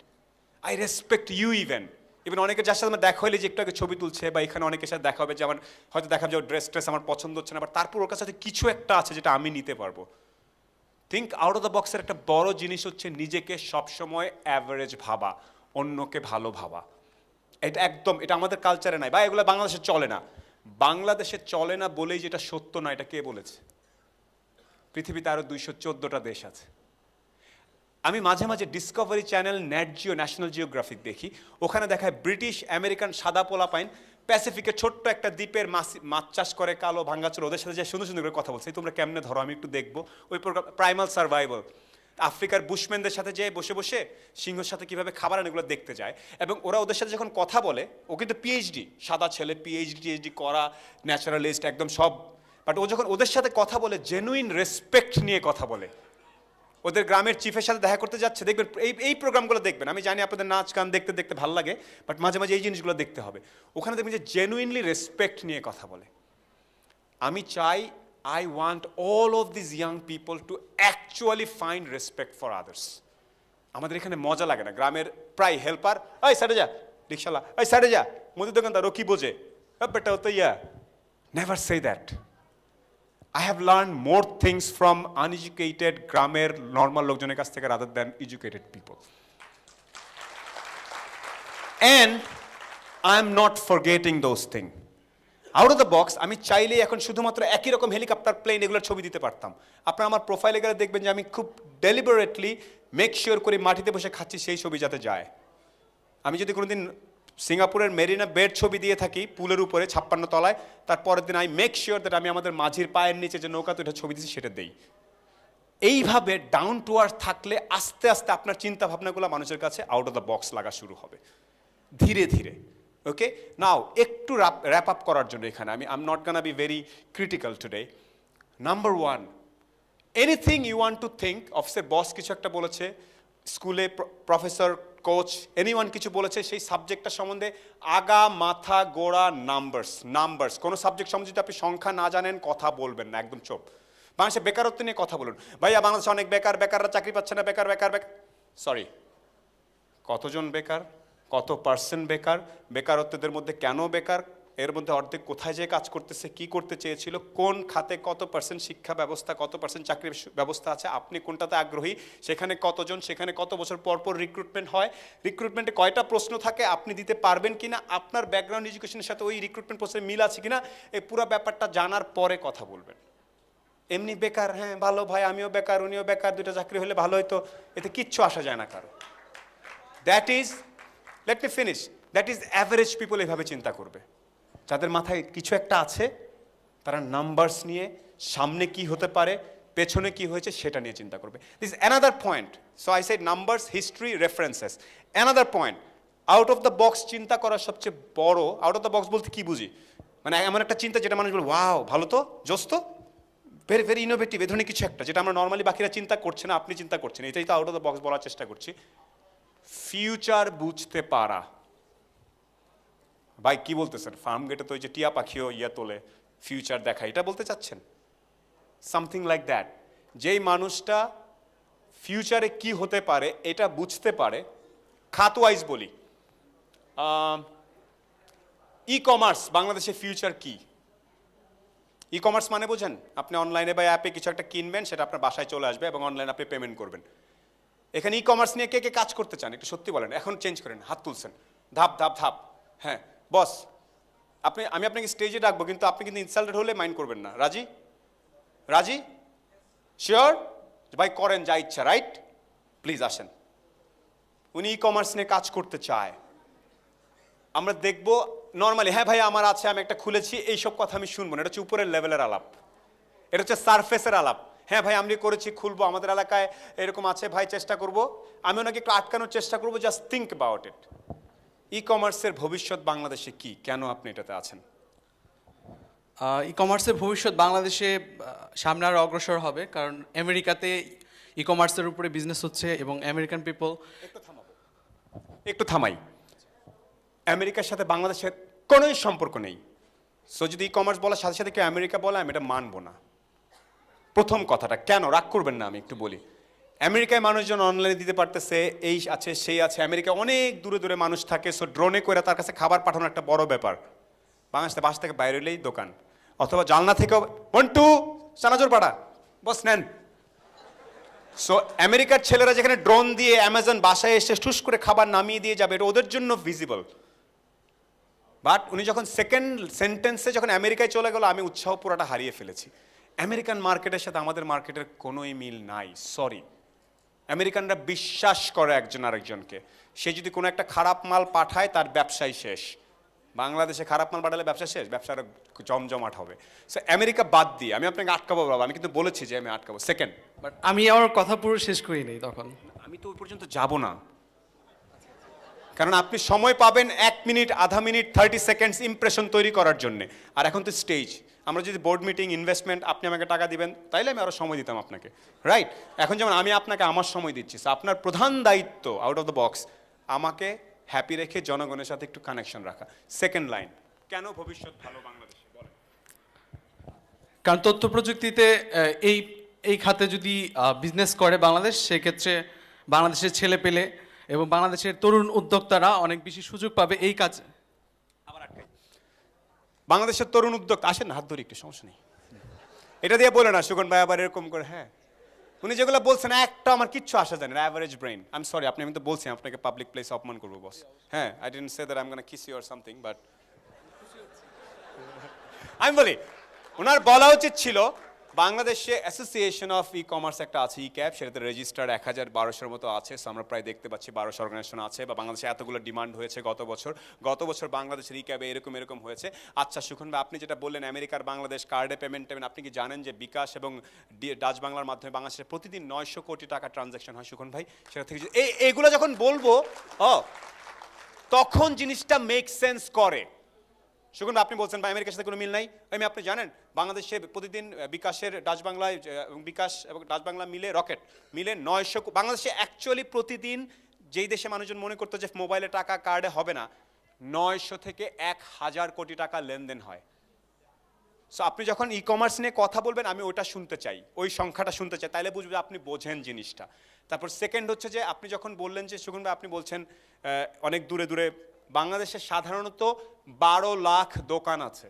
I respect you. Even অনেকের যার সাথে আমার দেখা হলে যে একটু আগে ছবি তুলছে, বা এখানে অনেকের সাথে দেখা হবে যে আমার হয়তো দেখা যাবে ড্রেস আমার পছন্দ হচ্ছে না, বাট তারপর ওর কাছে কিছু একটা আছে যেটা আমি নিতে পারবো। থিঙ্ক আউট অফ দ্য বক্সের একটা বড় জিনিস হচ্ছে নিজেকে সবসময় অ্যাভারেজ ভাবা, অন্যকে ভালো ভাবা। এটা একদম, এটা আমাদের কালচারে নাই, বা এগুলো বাংলাদেশে চলে না। বাংলাদেশে চলে না বলেই যেটা সত্য না, এটা কে বলেছে? পৃথিবীতে আরো 214টা দেশ আছে। আমি মাঝে মাঝে Discovery channel, net Jio, national geographic দেখি, ওখানে দেখায় ব্রিটিশ আমেরিকান সাদা পোলাপাইন প্যাসিফিকের ছোট্ট একটা দ্বীপের মাছ চাষ করে, কালো ভাঙ্গাচোর, ওদের সাথে যে সুন্দর সুন্দর করে কথা বলছে, তোমরা কেমনে ধরো আমি একটু দেখবো। ওই প্রোগ্রাম প্রাইমাল সার্ভাইভাল, আফ্রিকার বুশম্যানদের সাথে যে বসে বসে সিংহের সাথে কিভাবে খাবার আনে এগুলো দেখতে যায়, এবং ওরা ওদের সাথে যখন কথা বলে, ও কিন্তু পিএইচডি, সাদা ছেলে, পিএইচডি করা, ন্যাচারালিস্ট একদম সব, বাট ও যখন ওদের সাথে কথা বলে জেনুইন রেসপেক্ট নিয়ে কথা বলে। ওদের গ্রামের চিফের সাথে দেখা করতে যাচ্ছে, দেখবেন এই প্রোগ্রামগুলো দেখবেন। আমি জানি আপনাদের নাচ গান দেখতে দেখতে ভালো লাগে, বাট মাঝে মাঝে এই জিনিসগুলো দেখতে হবে। ওখানে দেখবেন যে জেনুইনলি রেসপেক্ট নিয়ে কথা বলে। আমি চাই, I want all of these young people to actually find respect for others. আমাদের এখানে মজা লাগে না, গ্রামের প্রায় হেল্পার, এই সাইডে যা, রিক্সাওয়ালা, এই সাইডে যা, মুদির দোকানদার, ও কি বোঝে, বেটা ও তো yeah. Never say that. I have learned more things from uneducated গ্রামের নর্মাল লোকজনের কাছ থেকে rather than educated people. And I am not forgetting those things. Out of the box আমি চাইলেই এখন শুধুমাত্র একই রকম হেলিকপ্টার, প্লেন এগুলোর ছবি দিতে পারতাম। আপনারা আমার প্রোফাইলে গেলে দেখবেন যে আমি খুব ডেলিবারেটলি মেক শিওর করে মাটিতে বসে খাচ্ছি সেই ছবি যাতে যায়। আমি যদি কোনোদিন সিঙ্গাপুরের মেরিনা বের ছবি দিয়ে থাকি পুলের উপরে 56 তলায়, তারপরের দিন আই মেক শিওর দ্যাট আমি আমাদের মাঝির পায়ের নিচে যে নৌকা দুটো ছবি দিচ্ছি সেটা দেই। এইভাবে ডাউন টু আর্থ থাকলে আস্তে আস্তে আপনার চিন্তা ভাবনাগুলো মানুষের কাছে আউট অফ দ্য বক্স লাগা শুরু হবে ধীরে ধীরে। ওকে, নাও একটু র্যাপ আপ করার জন্য এখানে আমি I am not gonna be very critical today. Number 1, anything you want to think, অফিসের বস কিছু একটা বলেছে, স্কুলে প্রফেসর, কোচ, এনিওয়ান কিছু বলেছে, সেই সাবজেক্টটা সম্বন্ধে আগা মাথা গোড়া নাম্বারস। কোনো সাবজেক্ট সম্বন্ধে যদি আপনি সংখ্যা না জানেন কথা বলবেন না, একদম চুপ। বাংলাদেশে বেকারত্ব নিয়ে কথা বলুন, ভাইয়া বাংলাদেশে অনেক বেকাররা চাকরি পাচ্ছে না, বেকার, সরি, কতজন বেকার, কত পার্সেন্ট বেকার, বেকারত্বদের মধ্যে কেন বেকার, এর মধ্যে অর্ধেক কোথায় যেয়ে কাজ করতেছে, কি করতে চেয়েছিল, কোন খাতে কত পার্সেন্ট শিক্ষা ব্যবস্থা, কত পার্সেন্ট চাকরির ব্যবস্থা আছে, আপনি কোনটাতে আগ্রহী, সেখানে কতজন, সেখানে কত বছর পর পর রিক্রুটমেন্ট হয়, রিক্রুটমেন্টে কয়টা প্রশ্ন থাকে, আপনি দিতে পারবেন কিনা, আপনার ব্যাকগ্রাউন্ড এডুকেশনের সাথে ওই রিক্রুটমেন্ট প্রশ্নের মিল আছে কিনা, এই পুরো ব্যাপারটা জানার পরে কথা বলবেন। এমনি বেকার, হ্যাঁ ভালো ভাই আমিও বেকার, উনিও বেকার, দুটো চাকরি হলে ভালো হতো, এতে কিচ্ছু আসা যায় না কারো। That is, let me finish, that is average people এভাবে চিন্তা করবে। যাদের মাথায় কিছু একটা আছে তারা নাম্বারস নিয়ে সামনে কি হতে পারে, পেছনে কি হয়েছে সেটা নিয়ে চিন্তা করবে। This another point, so I said numbers, history, references. Another point, out of the box চিন্তা করার সবচেয়ে বড়, আউট অফ দ্য বক্স বলতে কি বুঝি, মানে এমন একটা চিন্তা যেটা মানুষ বলে ওয়াও ভালো তো, জোস তো, ভেরি ভেরি ইনোভেটিভ, এ ধরনের কিছু একটা যেটা আমরা নর্মালি বাকিরা চিন্তা করছে না, আপনি চিন্তা করছেন, এটাই তো আউট অফ দ্য বক্স বলার চেষ্টা করছি। ফিউচার বুঝতে পারা। ভাই কি বলতেছেন, ফার্ম গেটে তো ওই যে টিয়া পাখিও ইয়া তোলে, ফিউচার দেখা, এটা বলতে চাচ্ছেন? Something like that. যেই মানুষটা ফিউচারে কি হতে পারে এটা বুঝতে পারে। খাত ওয়াইজ বলি, ই কমার্স বাংলাদেশের ফিউচার কি? ই কমার্স মানে বোঝেন, আপনি অনলাইনে বা অ্যাপে কিছু একটা কিনবেন, সেটা আপনার বাসায় চলে আসবে এবং অনলাইনে আপনি পেমেন্ট করবেন। এখানে ই কমার্স নিয়ে কে কে কাজ করতে চান একটু সত্যি বলেন, এখন চেঞ্জ করেন, হাত তুলছেন, ধাপ ধাপ ধাপ। হ্যাঁ বস, আমি আপনাকে স্টেজে ডাকবো, কিন্তু আপনি কিন্তু ইনসাল্টেড হলে মাইন্ড করবেন না। রাজি? রাজি? শিওর? ভাই করেন যা ইচ্ছা, রাইট? প্লিজ আসেন। উনি ই কমার্স নিয়ে কাজ করতে চায়, আমরা দেখব নর্মালি, হ্যাঁ ভাই আমার আছে, আমি একটা খুলেছি, এইসব কথা আমি শুনবো না। এটা হচ্ছে উপরের লেভেলের আলাপ, এটা হচ্ছে সারফেসের আলাপ। হ্যাঁ ভাই আমি করেছি, খুলবো, আমাদের এলাকায় এরকম আছে ভাই, চেষ্টা করব, আমি ওনাকে একটু আটকানোর চেষ্টা করবো। Just think about it. ই কমার্সের ভবিষ্যৎ বাংলাদেশে কি, কেন আপনি এটাতে আছেন? ই কমার্সের ভবিষ্যৎ বাংলাদেশে সামনে আরও অগ্রসর হবে, কারণ আমেরিকাতে ই কমার্সের উপরে বিজনেস হচ্ছে এবং আমেরিকান পিপল। একটু থামাই, আমেরিকার সাথে বাংলাদেশের কোনোই সম্পর্ক নেই। সো যদি ই কমার্স বলার সাথে সাথে কেউ আমেরিকা বলে, আমি এটা মানবো না। প্রথম কথাটা কেন, রাগ করবেন না, আমি একটু বলি। আমেরিকায় মানুষজন অনলাইনে দিতে পারতেছে, এই আছে সেই আছে, আমেরিকায় অনেক দূরে দূরে মানুষ থাকে, সো ড্রোনে করে তার কাছে খাবার পাঠানো একটা বড় ব্যাপার। বাংলাদেশে বাস থেকে বাইরে এলেই দোকান, অথবা জানলা থেকেও মন্টু চানাচুর পাঠা, বস নেন। সো আমেরিকার ছেলেরা যেখানে ড্রোন দিয়ে অ্যামাজন বাসায় এসে ঠুস করে খাবার নামিয়ে দিয়ে যাবে, এটা ওদের জন্য ভিজিবল। বাট উনি যখন সেকেন্ড সেন্টেন্সে যখন আমেরিকায় চলে গেল, আমি উৎসাহ পুরোটা হারিয়ে ফেলেছি। আমেরিকান মার্কেটের সাথে আমাদের মার্কেটের কোনোই মিল নাই, সরি। আমেরিকানরা বিশ্বাস করে একজন আরেকজনকে, সে যদি কোনো একটা খারাপ মাল পাঠায় তার ব্যবসায় শেষ। বাংলাদেশে খারাপ মাল পাঠালে ব্যবসা শেষ, ব্যবসার জমজমাট হবে। সো আমেরিকা বাদ দিয়ে আমি আপনাকে আটকাবো বাবা, আমি কিন্তু বলেছি যে আমি আটকাবো। সেকেন্ড, বাট আমি আমার কথা পুরো শেষ করি নাই তখন। আমি তো ওই পর্যন্ত যাব না, কারণ আপনি সময় পাবেন 1 মিনিট, আধা মিনিট, 30 সেকেন্ডস ইমপ্রেশন তৈরি করার জন্য। আর এখন তো স্টেজ, আমরা যদি বোর্ড মিটিং, ইনভেস্টমেন্ট, আপনি আমাকে টাকা দিবেন, তাইলে আমি আরও সময় দিতাম আপনাকে, রাইট? এখন যেমন আমি আপনাকে আমার সময় দিচ্ছি, সো আপনার প্রধান দায়িত্ব আউট অফ দ্য বক্স আমাকে হ্যাপি রেখে জনগণের সাথে একটু কানেকশন রাখা। সেকেন্ড লাইন, কেন ভবিষ্যৎ ভালো বাংলাদেশে বলেন? কারণ তথ্য প্রযুক্তিতে এই এই খাতে যদি বিজনেস করে বাংলাদেশ, সেক্ষেত্রে বাংলাদেশের ছেলে পেলে এবং বাংলাদেশের তরুণ উদ্যোক্তারা অনেক বেশি সুযোগ পাবে এই কাজে। আবার আটকাই, বাংলাদেশের তরুণ উদ্যোক্তা আসেন না, হাত ধরি একটু, সমস্যা নেই। এটা দিয়ে বলে না সুগন ভাই আবার এরকম করে। হ্যাঁ উনি যেগুলো বলছেন একটা আমার কিচ্ছু আসা যায় না, average brain. I am sorry, আমি তো বলছি আপনাকে পাবলিক প্লেস অপমান করবো বস। হ্যাঁ I didn't say that I am gonna kiss you or something, but আমি বলি ওনার বলা উচিত ছিল বাংলাদেশে অ্যাসোসিয়েশন অফ ই কমার্স একটা আছে, ই ক্যাব, সেটাতে রেজিস্টার্ড 1000-1200 মতো আছে। সো আমরা প্রায় দেখতে পাচ্ছি 1200 অর্গানাইজেশন আছে, বা বাংলাদেশে এতগুলো ডিমান্ড হয়েছে গত বছর বাংলাদেশের ই ক্যাবে এরকম হয়েছে। আচ্ছা সুখন ভাই, আপনি যেটা বললেন আমেরিকার বাংলাদেশ কার্ডে পেমেন্ট, আপনি কি জানেন যে বিকাশ এবং ডাচ বাংলার মাধ্যমে বাংলাদেশে প্রতিদিন 900 কোটি টাকা ট্রানজ্যাকশন হয় সুখন ভাই? সেটা থেকে এইগুলো যখন বলবো তখন জিনিসটা মেক সেন্স করে। সুগন আপনি বলছেন ভাই আমেরিকার সাথে কোনো মিল নাই, আমি আপনি জানেন বাংলাদেশে প্রতিদিন বিকাশের ডাচ বাংলায়, বিকাশ এবং ডাচ বাংলা মিলে, রকেট মিলে 900, বাংলাদেশে অ্যাকচুয়ালি প্রতিদিন যেই দেশে মানুষজন মনে করতো যে মোবাইলে টাকা কার্ডে হবে না, 900 থেকে 1000 কোটি টাকা লেনদেন হয়। সো আপনি যখন ই কমার্স নিয়ে কথা বলবেন, আমি ওটা শুনতে চাই, ওই সংখ্যাটা শুনতে চাই, তাইলে বুঝবে আপনি বোঝেন জিনিসটা। তারপর সেকেন্ড হচ্ছে যে আপনি যখন বললেন যে সুগন ভাই আপনি বলছেন অনেক দূরে দূরে, বাংলাদেশে সাধারণত 12 লাখ দোকান আছে।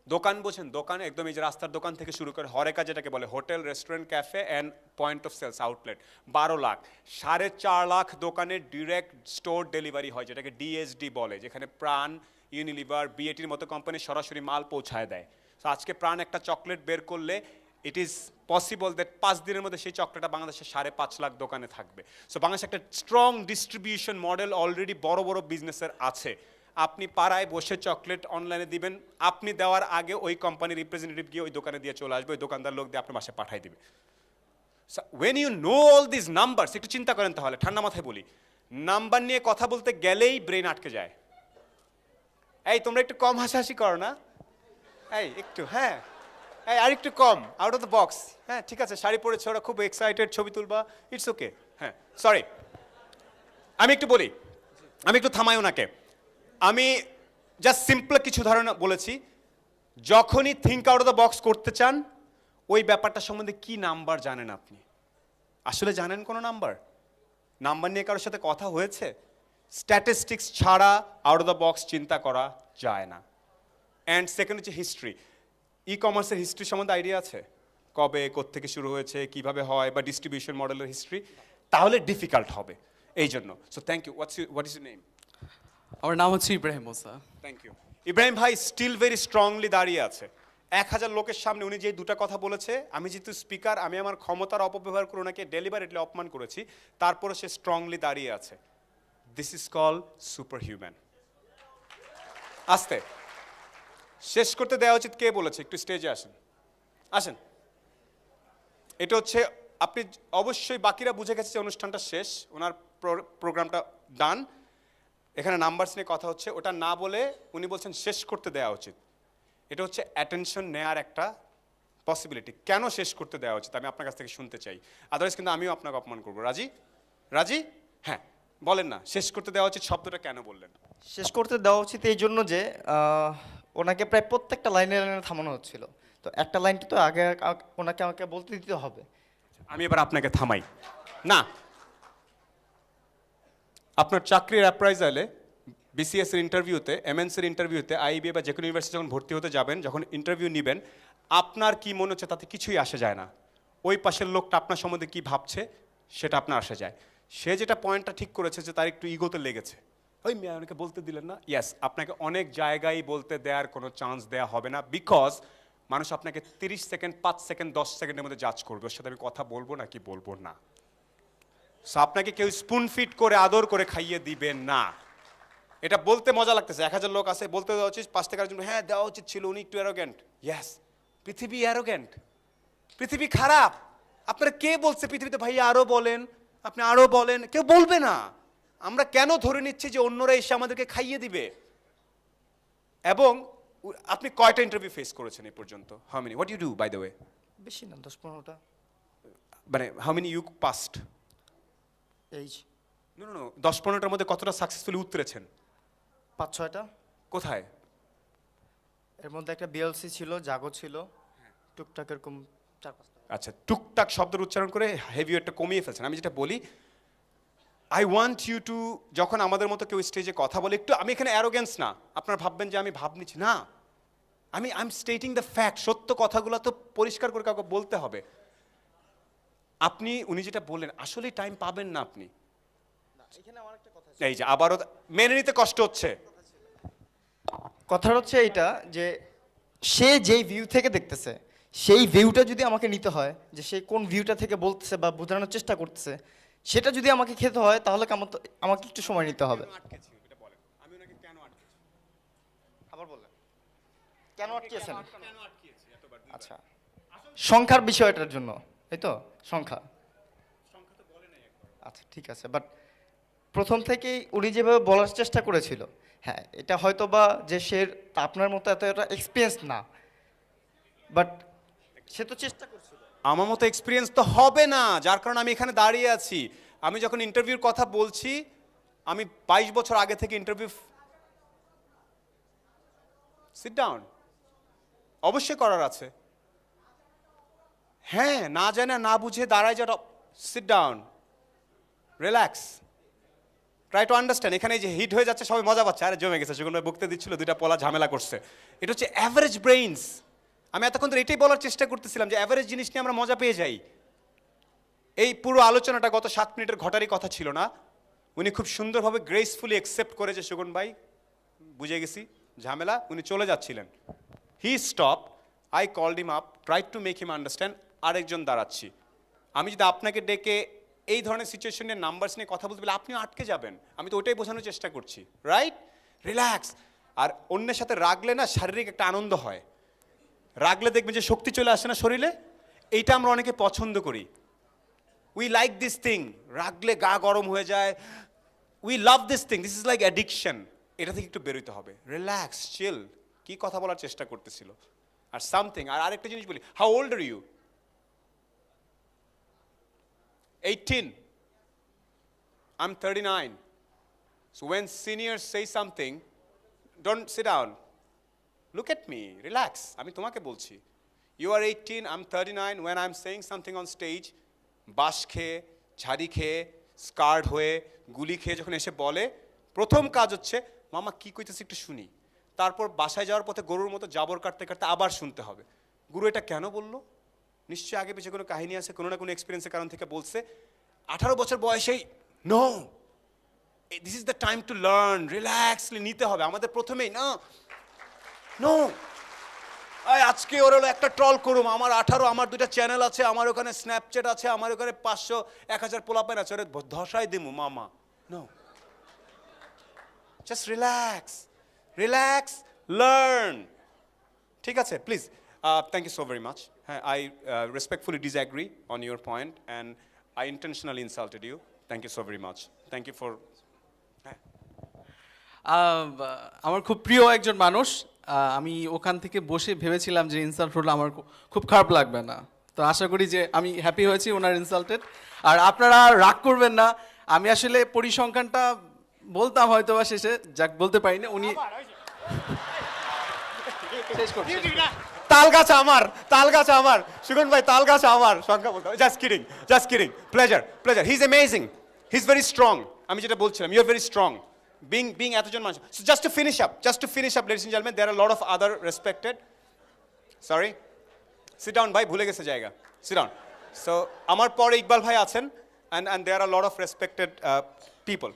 দোকান বোঝেন, দোকান একদম এই যে রাস্তার দোকান থেকে শুরু করে হরেকা, যেটাকে বলে hotel, restaurant, cafe and point of sales outlet, 12 lakh. 4.5 lakh দোকানে ডিরেক্ট স্টোর ডেলিভারি হয়, যেটাকে ডিএসডি বলে, যেখানে প্রাণ, ইউনিলিভার, বিএটির মতো কোম্পানি সরাসরি মাল পৌঁছায় দেয়। তো আজকে প্রাণ একটা চকলেট বের করলে ইট ইজ পসিবল দ্যাট 5 দিনের মধ্যে সেই চকলেটটা বাংলাদেশের 5.5 লাখ দোকানে থাকবে। সো বাংলাদেশে একটা স্ট্রং ডিস্ট্রিবিউশন মডেল অলরেডি বড় বড় বিজনেসের আছে। আপনি পাড়ায় বসে চকলেট অনলাইনে দিবেন, আপনি দেওয়ার আগে ওই কোম্পানির রিপ্রেজেন্টেটিভ গিয়ে ওই দোকানে দিয়ে চলে আসবে, ওই দোকানদার লোক দিয়ে আপনার বাসায় পাঠিয়ে দিবে। When you know all this numbers, একটু চিন্তা করেন তাহলে, ঠান্ডা মাথায় বলি, নাম্বার নিয়ে কথা বলতে গেলেই ব্রেন আটকে যায়। এই তোমরা একটু কম হাসাহাসি করো না, এই একটু, হ্যাঁ এই আর একটু কম, আউট অফ দ্য বক্স। হ্যাঁ ঠিক আছে, শাড়ি পরেছে, ওরা খুব এক্সাইটেড, ছবি তুলবা, ইটস ওকে। হ্যাঁ সরি, আমি একটু বলি, আমি একটু থামাই ওনাকে। আমি জাস্ট সিম্পল কিছু ধারণা বলেছি। যখনই think out of the box করতে চান, ওই ব্যাপারটা সম্বন্ধে কি নাম্বার জানেন আপনি? আসলে জানেন কোনো নাম্বার? নাম্বার নিয়ে কারোর সাথে কথা হয়েছে? স্ট্যাটিস্টিক্স ছাড়া আউট অফ দ্য বক্স চিন্তা করা যায় না। অ্যান্ড সেকেন্ড হচ্ছে হিস্ট্রি। ই কমার্সের হিস্ট্রি সম্বন্ধে আইডিয়া আছে? কবে, কোত্থেকে শুরু হয়েছে, কিভাবে হয়, বা ডিস্ট্রিবিউশন মডেলের হিস্ট্রি? তাহলে ডিফিকাল্ট হবে এই জন্য। So thank you. What is your name? আমার নাম হচ্ছে ইব্রাহিম মোসা। Thank you. ইব্রাহিম ভাই স্টিল ভেরি স্ট্রংলি দাঁড়িয়ে আছে। 1000 লোকের সামনে উনি যে দুটা কথা বলেছে, আমি যেহেতু স্পিকার, আমি আমার ক্ষমতার অপব্যবহার করে ওনাকে ডেলিভারেটলি অপমান করেছি, তারপরে সে স্ট্রংলি দাঁড়িয়ে আছে। This is call super human. আস্তে শেষ করতে দেওয়া উচিত কে বলেছে? একটু স্টেজে আসেন, আসেন। এটা হচ্ছে, আপনি অবশ্যই বাকিরা বুঝে গেছে যে অনুষ্ঠানটা শেষ, ওনার প্রোগ্রামটা ডান। এখানে নাম্বারস নিয়ে কথা হচ্ছে, ওটা না বলে উনি বলছেন শেষ করতে দেওয়া উচিত। এটা হচ্ছে অ্যাটেনশন নেয়ার একটা পসিবিলিটি। কেন শেষ করতে দেওয়া উচিত আমি আপনার কাছ থেকে শুনতে চাই, আদারওয়াইজ কিন্তু আমিও আপনাকে অপমান করবো। রাজি? রাজি? হ্যাঁ বলেন না, শেষ করতে দেওয়া উচিত শব্দটা কেন বললেন? শেষ করতে দেওয়া উচিত এই জন্য যে ওনাকে প্রায় প্রত্যেকটা লাইনে লাইনে থামানো হচ্ছিল, তো একটা লাইনটা তো আগে ওনাকে আমাকে বলতে দিতে হবে। আমি এবার আপনাকে থামাই না। আপনার চাকরির অ্যাপ্রাইজালে, বিসিএস এর ইন্টারভিউতে, এমএনসির ইন্টারভিউতে, আইবিএ বা যে কোনো ইউনিভার্সিটি যখন ভর্তি হতে যাবেন, যখন ইন্টারভিউ নেবেন, আপনার কি মনে হচ্ছে তাতে কিছুই আসে যায় না। ওই পাশের লোকটা আপনার সম্বন্ধে কি ভাবছে সেটা আপনার আসে যায়। সে যেটা পয়েন্টটা ঠিক করেছে যে তার একটু ইগোতে লেগেছে, ওই মেয়ে আমাকে বলতে দিলেন না। ইয়েস, আপনাকে অনেক জায়গায় বলতে দেওয়ার কোনো চান্স দেওয়া হবে না, বিকজ মানুষ আপনাকে 30 সেকেন্ড, 5 সেকেন্ড, 10 সেকেন্ডের মধ্যে জাজ করবে ওর সাথে আমি কথা বলবো নাকি বলবো না। সো আপনাকে কেউ স্পুন ফিট করে আদর করে খাইয়ে দিবেন না। এটা বলতে মজা লাগতেছে, 1000 লোক আছে, বলতে দেওয়া উচিত, 5 থেকে জন্য হ্যাঁ দেওয়া উচিত ছিল, উনি একটু অ্যারোগ্যান্ট। ইয়েস, পৃথিবী অ্যারোগ্যান্ট, পৃথিবী খারাপ। আপনারা কে বলছে পৃথিবীতে ভাই আরো বলেন, আপনি আরো বলেন? কেউ বলবে না। আমরা কেন ধরে নিচ্ছি যে অন্যরা এসে আমাদেরকে খাইয়ে দিবে? এবং আপনি কয়টা ইন্টারভিউ ফেস করেছেন এই পর্যন্ত? How many? What you do by the way? বেশি না, 10-15টা। মানে হাউ মেনি ইউ পাস্ট? এই নো নো নো, 10-15টার মধ্যে কতটা সাকসেসফুলি উতরেছেন? 5-6টা। কোথায়? এর মধ্যে একটা বিএলসি ছিল, জাগো ছিল, টুকটাক এরকম 4-5টা। আচ্ছা, টুকটাক শব্দের উচ্চারণ করে হেভি একটা কমিয়ে ফেলছেন। আমি যেটা বলি, আই ওয়ান্ট ইউ টু, যখন আমাদের মতো কেউ স্টেজে কথা বলে, একটু, আমি এখানে অ্যারোগেন্স না, আপনারা ভাববেন যে আমি ভাব নিচ্ছি না, I am stating the fact. সত্য কথাগুলো তো পরিষ্কার করে কাউকে বলতে হবে। আপনি, উনি যেটা বললেন, আসলেই টাইম পাবেন না আপনি। এই যে আবারও মেনে নিতে কষ্ট হচ্ছে। কথা হচ্ছে এইটা যে সে যেই ভিউ থেকে দেখতেছে, সেই ভিউটা যদি আমাকে নিতে হয়, যে সে কোন ভিউটা থেকে বলতেছে বা বোঝানোর চেষ্টা করতেছে, সেটা যদি আমাকে খেতে হয়, তাহলে আমাকে একটু সময় নিতে হবে। আবার বললেন কেন আটকেছেন? আচ্ছা, সংখ্যার বিষয়টার জন্য, এই তো সংখ্যা। আচ্ছা ঠিক আছে, বাট প্রথম থেকেই উনি যেভাবে বলার চেষ্টা করেছিল, হ্যাঁ এটা হয়তো বা যে সে আপনার মতো এতটা এক্সপিরিয়েন্স না, বাট সে তো চেষ্টা করছিল। আমার মতো এক্সপিরিয়েন্স তো হবে না, যার কারণে আমি এখানে দাঁড়িয়ে আছি। আমি যখন ইন্টারভিউর কথা বলছি, আমি 22 বছর আগে থেকে ইন্টারভিউ, সিট ডাউন, অবশ্যই করার আছে। হ্যাঁ, না জানে না বুঝে দাঁড়ায় যারা, sit down, relax, try to understand. এখানে যে হিট হয়ে যাচ্ছে, সবাই মজা পাচ্ছে, আরে জমে গেছে, সেগুলো বকতে দিচ্ছিল, দুইটা পলা ঝামেলা করছে। এটা হচ্ছে অ্যাভারেজ ব্রেইনস। আমি এতক্ষণ ধরে এটাই বলার চেষ্টা করতেছিলাম যে অ্যাভারেজ জিনিস নিয়ে আমরা মজা পেয়ে যাই। এই পুরো আলোচনাটা গত 7 মিনিটের ঘটারই কথা ছিল না। উনি খুব সুন্দরভাবে গ্রেসফুলি অ্যাকসেপ্ট করে যে সুগন ভাই বুঝে গেছি ঝামেলা, উনি চলে যাচ্ছিলেন। He stop, I called him up, try to make him understand. আরেকজন দাঁড়াচ্ছি। আমি যদি আপনাকে ডেকে এই ধরনের সিচুয়েশন নিয়ে, নাম্বারস নিয়ে কথা বলতে বলে, আপনিও আটকে যাবেন। আমি তো ওটাই বোঝানোর চেষ্টা করছি, রাইট? রিল্যাক্স। আর অন্যের সাথে রাগলে না শারীরিক একটা আনন্দ হয়। রাগলে দেখবেন যে শক্তি চলে আসে না শরীরে, এইটা আমরা অনেকে পছন্দ করি। উই লাইক দিস থিং, রাগলে গা গরম হয়ে যায়, we love this thing, this is like addiction. এটা থেকে একটু বেরোতে হবে, রিল্যাক্স, চিল। কি কথা বলার চেষ্টা করতেছিল আর সামথিং। আর আরেকটা জিনিস বলি, how old are you? 18. I'm 39. So when seniors say something, don't sit down. Look at me, relax. আমি তোমাকে বলছি, You are 18, I'm 39. When I'm saying something on stage, বাঁশ খেয়ে ঝাড়ি খেয়ে স্কার্ড হয়ে গুলি খেয়ে যখন এসে বলে, প্রথম কাজ হচ্ছে মামা কি কইতেছে একটু শুনি। তারপর বাসায় যাওয়ার পথে গরুর মতো জাবর কাটতে কাটতে আবার শুনতে হবে। গুরু এটা কেন বললো? নিশ্চয়ই আগে পিছিয়ে কোনো কাহিনী আছে, কোনো না কোনো এক্সপিরিয়েন্সের কারণ থেকে বলছে। 18 বছর বয়সেই no, this is the time to learn, relaxedly নিতে হবে আমাদের প্রথমেই। না নো, আজকে ওর হলো একটা ট্রল করুম, আমার 18, আমার 2টা চ্যানেল আছে, আমার ওখানে স্ন্যাপচ্যাট আছে, আমার ওখানে 500 1000 পোলাপাইন আছে, ওরে ধসাই দিমু মামা। No, just relax, relax, learn. ঠিক আছে, please, thank you so very much. হ্যাঁ, I respectfully disagree on your point and I intentionally insulted you. Thank you so very much. Thank you for. আমার খুব প্রিয় একজন মানুষ, আমি ওখান থেকে বসে ভেবেছিলাম যে ইনসাল্ট হলে আমার খুব খারাপ লাগবে না, তো আশা করি যে আমি হ্যাপি হয়েছি ওনার ইনসাল্টেড। আর আপনারা রাগ করবেন না, আমি আসলে পরিসংখ্যানটা বলতাম হয়তো বা শেষে, যাক বলতে পারিনি। উনি তাল গাছ আমার, তাল গাছ আমার, সুগন ভাই তাল গাছ আমার, সংখ্যা বলতে। Just kidding, just kidding, pleasure, pleasure. He is amazing, he is very strong. আমি যেটা বলছিলাম, you are very strong. Being এতজন মানুষ। So just to finish up, ladies and gentlemen, there are a lot of other respected. Sorry, sit down, ভাই, ভুলে গেছে জায়গা। Sit down. So আমার পরে ইকবাল ভাই আছেন, and there are a lot of respected people.